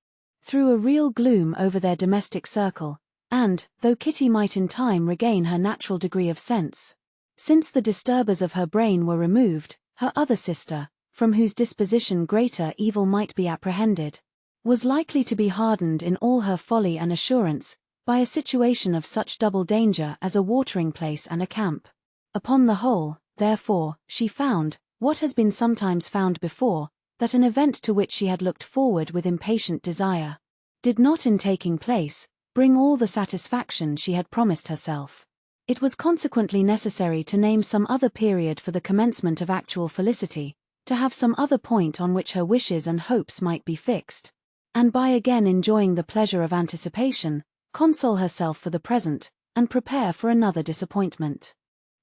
threw a real gloom over their domestic circle, and, though Kitty might in time regain her natural degree of sense, since the disturbers of her brain were removed, her other sister, from whose disposition greater evil might be apprehended, was likely to be hardened in all her folly and assurance by a situation of such double danger as a watering place and a camp. Upon the whole, therefore, she found, what has been sometimes found before, that an event to which she had looked forward with impatient desire did not, in taking place, bring all the satisfaction she had promised herself. It was consequently necessary to name some other period for the commencement of actual felicity, to have some other point on which her wishes and hopes might be fixed, and by again enjoying the pleasure of anticipation, console herself for the present, and prepare for another disappointment.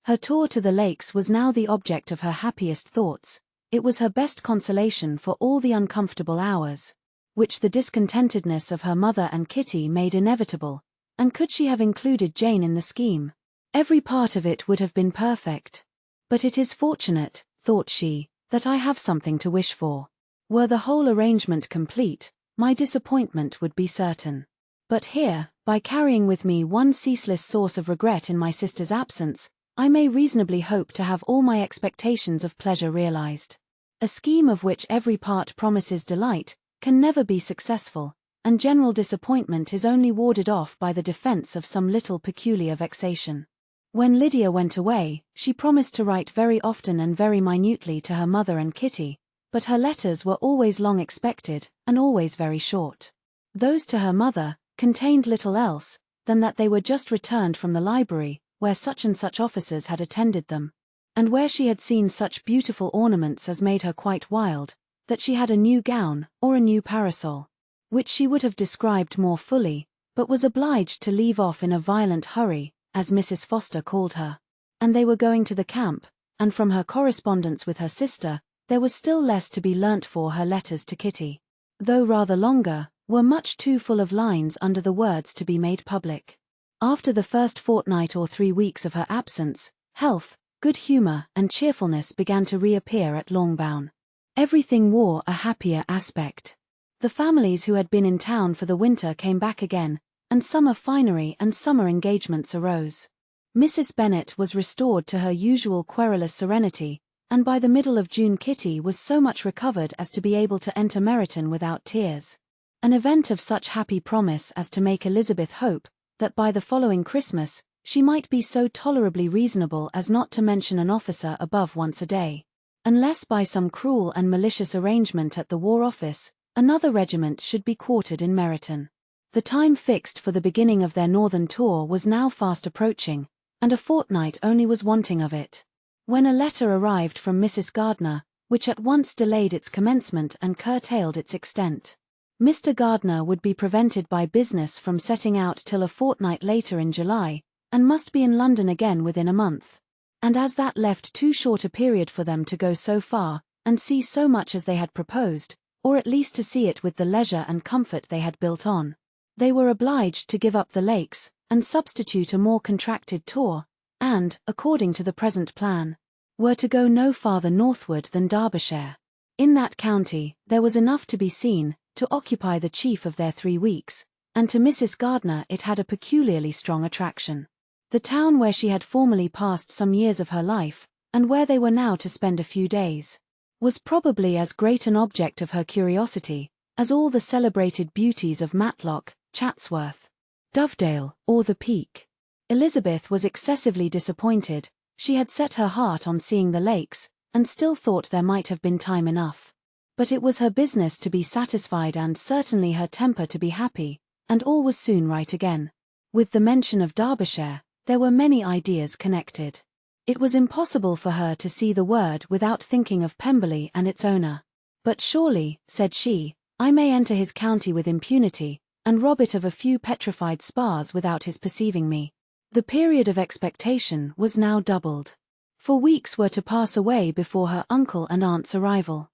Her tour to the lakes was now the object of her happiest thoughts. It was her best consolation for all the uncomfortable hours, which the discontentedness of her mother and Kitty made inevitable, and could she have included Jane in the scheme, every part of it would have been perfect. But it is fortunate, thought she, that I have something to wish for. Were the whole arrangement complete, my disappointment would be certain. But here, by carrying with me one ceaseless source of regret in my sister's absence, I may reasonably hope to have all my expectations of pleasure realized. A scheme of which every part promises delight can never be successful, and general disappointment is only warded off by the defense of some little peculiar vexation. When Lydia went away, she promised to write very often and very minutely to her mother and Kitty, but her letters were always long expected, and always very short. Those to her mother contained little else than that they were just returned from the library, where such and such officers had attended them, and where she had seen such beautiful ornaments as made her quite wild, that she had a new gown, or a new parasol, which she would have described more fully, but was obliged to leave off in a violent hurry, as Mrs. Foster called her. And they were going to the camp, and from her correspondence with her sister, there was still less to be learnt, for her letters to Kitty, though rather longer, were much too full of lines under the words to be made public. After the first fortnight or 3 weeks of her absence, health, good humour, and cheerfulness began to reappear at Longbourn. Everything wore a happier aspect. The families who had been in town for the winter came back again, and summer finery and summer engagements arose. Mrs. Bennet was restored to her usual querulous serenity, and by the middle of June Kitty was so much recovered as to be able to enter Meryton without tears. An event of such happy promise as to make Elizabeth hope that by the following Christmas she might be so tolerably reasonable as not to mention an officer above once a day, unless by some cruel and malicious arrangement at the War Office, another regiment should be quartered in Meryton. The time fixed for the beginning of their northern tour was now fast approaching, and a fortnight only was wanting of it, when a letter arrived from Mrs. Gardiner, which at once delayed its commencement and curtailed its extent. Mr. Gardiner would be prevented by business from setting out till a fortnight later in July, and must be in London again within a month. And as that left too short a period for them to go so far, and see so much as they had proposed, or at least to see it with the leisure and comfort they had built on, they were obliged to give up the lakes, and substitute a more contracted tour, and, according to the present plan, were to go no farther northward than Derbyshire. In that county, there was enough to be seen, to occupy the chief of their 3 weeks, and to Mrs. Gardiner it had a peculiarly strong attraction. The town where she had formerly passed some years of her life, and where they were now to spend a few days, was probably as great an object of her curiosity as all the celebrated beauties of Matlock, Chatsworth, Dovedale, or the Peak. Elizabeth was excessively disappointed. She had set her heart on seeing the lakes, and still thought there might have been time enough. But it was her business to be satisfied and certainly her temper to be happy, and all was soon right again. With the mention of Derbyshire, there were many ideas connected. It was impossible for her to see the word without thinking of Pemberley and its owner. But surely, said she, I may enter his county with impunity, and rob it of a few petrified spars without his perceiving me. The period of expectation was now doubled. 4 weeks were to pass away before her uncle and aunt's arrival.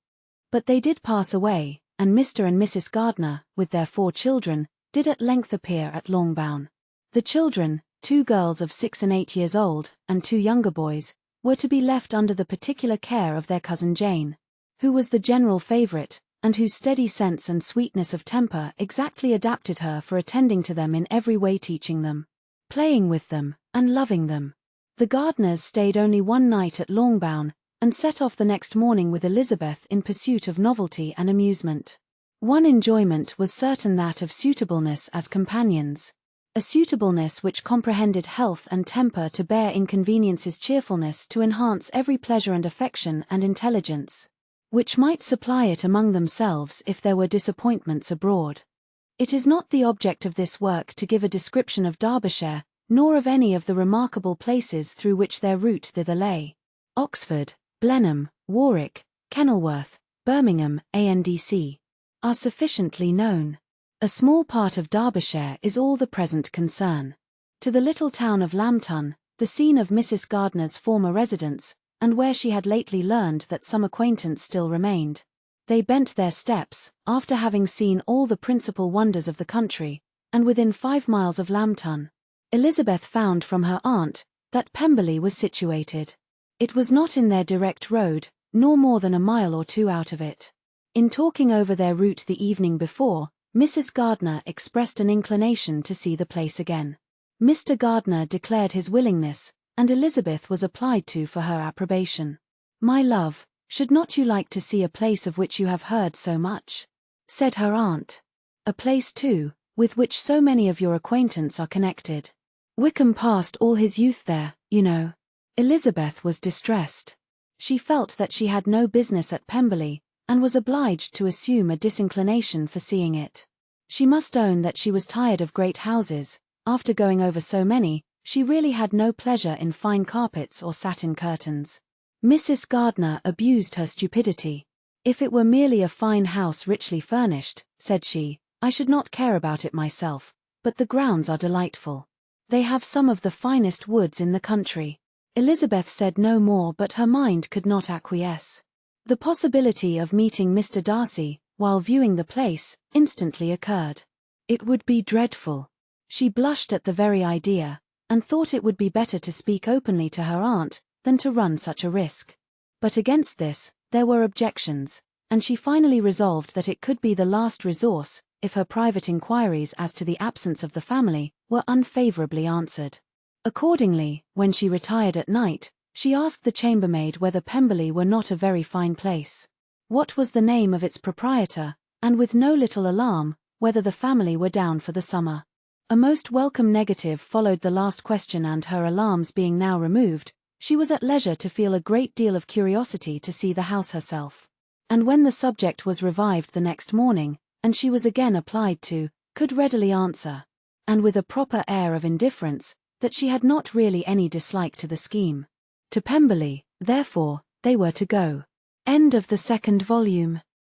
But they did pass away, and Mr. and Mrs. Gardiner, with their 4 children, did at length appear at Longbourn. The children, 2 girls of 6 and 8 years old, and 2 younger boys, were to be left under the particular care of their cousin Jane, who was the general favourite, and whose steady sense and sweetness of temper exactly adapted her for attending to them in every way, teaching them, playing with them, and loving them. The Gardiners stayed only 1 night at Longbourn, and set off the next morning with Elizabeth in pursuit of novelty and amusement. One enjoyment was certain, that of suitableness as companions. A suitableness which comprehended health and temper to bear inconveniences, cheerfulness to enhance every pleasure and affection and intelligence, which might supply it among themselves if there were disappointments abroad. It is not the object of this work to give a description of Derbyshire, nor of any of the remarkable places through which their route thither lay. Oxford, Blenheim, Warwick, Kenilworth, Birmingham, and are sufficiently known. A small part of Derbyshire is all the present concern. To the little town of Lambton, the scene of Mrs. Gardiner's former residence, and where she had lately learned that some acquaintance still remained. They bent their steps, after having seen all the principal wonders of the country, and within 5 miles of Lambton, Elizabeth found from her aunt that Pemberley was situated. It was not in their direct road, nor more than a mile or 2 out of it. In talking over their route the evening before, Mrs. Gardiner expressed an inclination to see the place again. Mr. Gardiner declared his willingness, and Elizabeth was applied to for her approbation. "My love, should not you like to see a place of which you have heard so much?" said her aunt. "A place, too, with which so many of your acquaintance are connected. Wickham passed all his youth there, you know." Elizabeth was distressed. She felt that she had no business at Pemberley, and was obliged to assume a disinclination for seeing it. She must own that she was tired of great houses. After going over so many, she really had no pleasure in fine carpets or satin curtains. Mrs. Gardiner abused her stupidity. "If it were merely a fine house richly furnished," said she, "I should not care about it myself, but the grounds are delightful. They have some of the finest woods in the country." Elizabeth said no more, but her mind could not acquiesce. The possibility of meeting Mr. Darcy, while viewing the place, instantly occurred. It would be dreadful. She blushed at the very idea, and thought it would be better to speak openly to her aunt than to run such a risk. But against this, there were objections, and she finally resolved that it could be the last resource, if her private inquiries as to the absence of the family were unfavorably answered. Accordingly, when she retired at night, she asked the chambermaid whether Pemberley were not a very fine place. What was the name of its proprietor, and with no little alarm, whether the family were down for the summer. A most welcome negative followed the last question, and her alarms being now removed, she was at leisure to feel a great deal of curiosity to see the house herself. And when the subject was revived the next morning, and she was again applied to, could readily answer, and with a proper air of indifference, that she had not really any dislike to the scheme. To Pemberley, therefore, they were to go. End of the 2nd volume.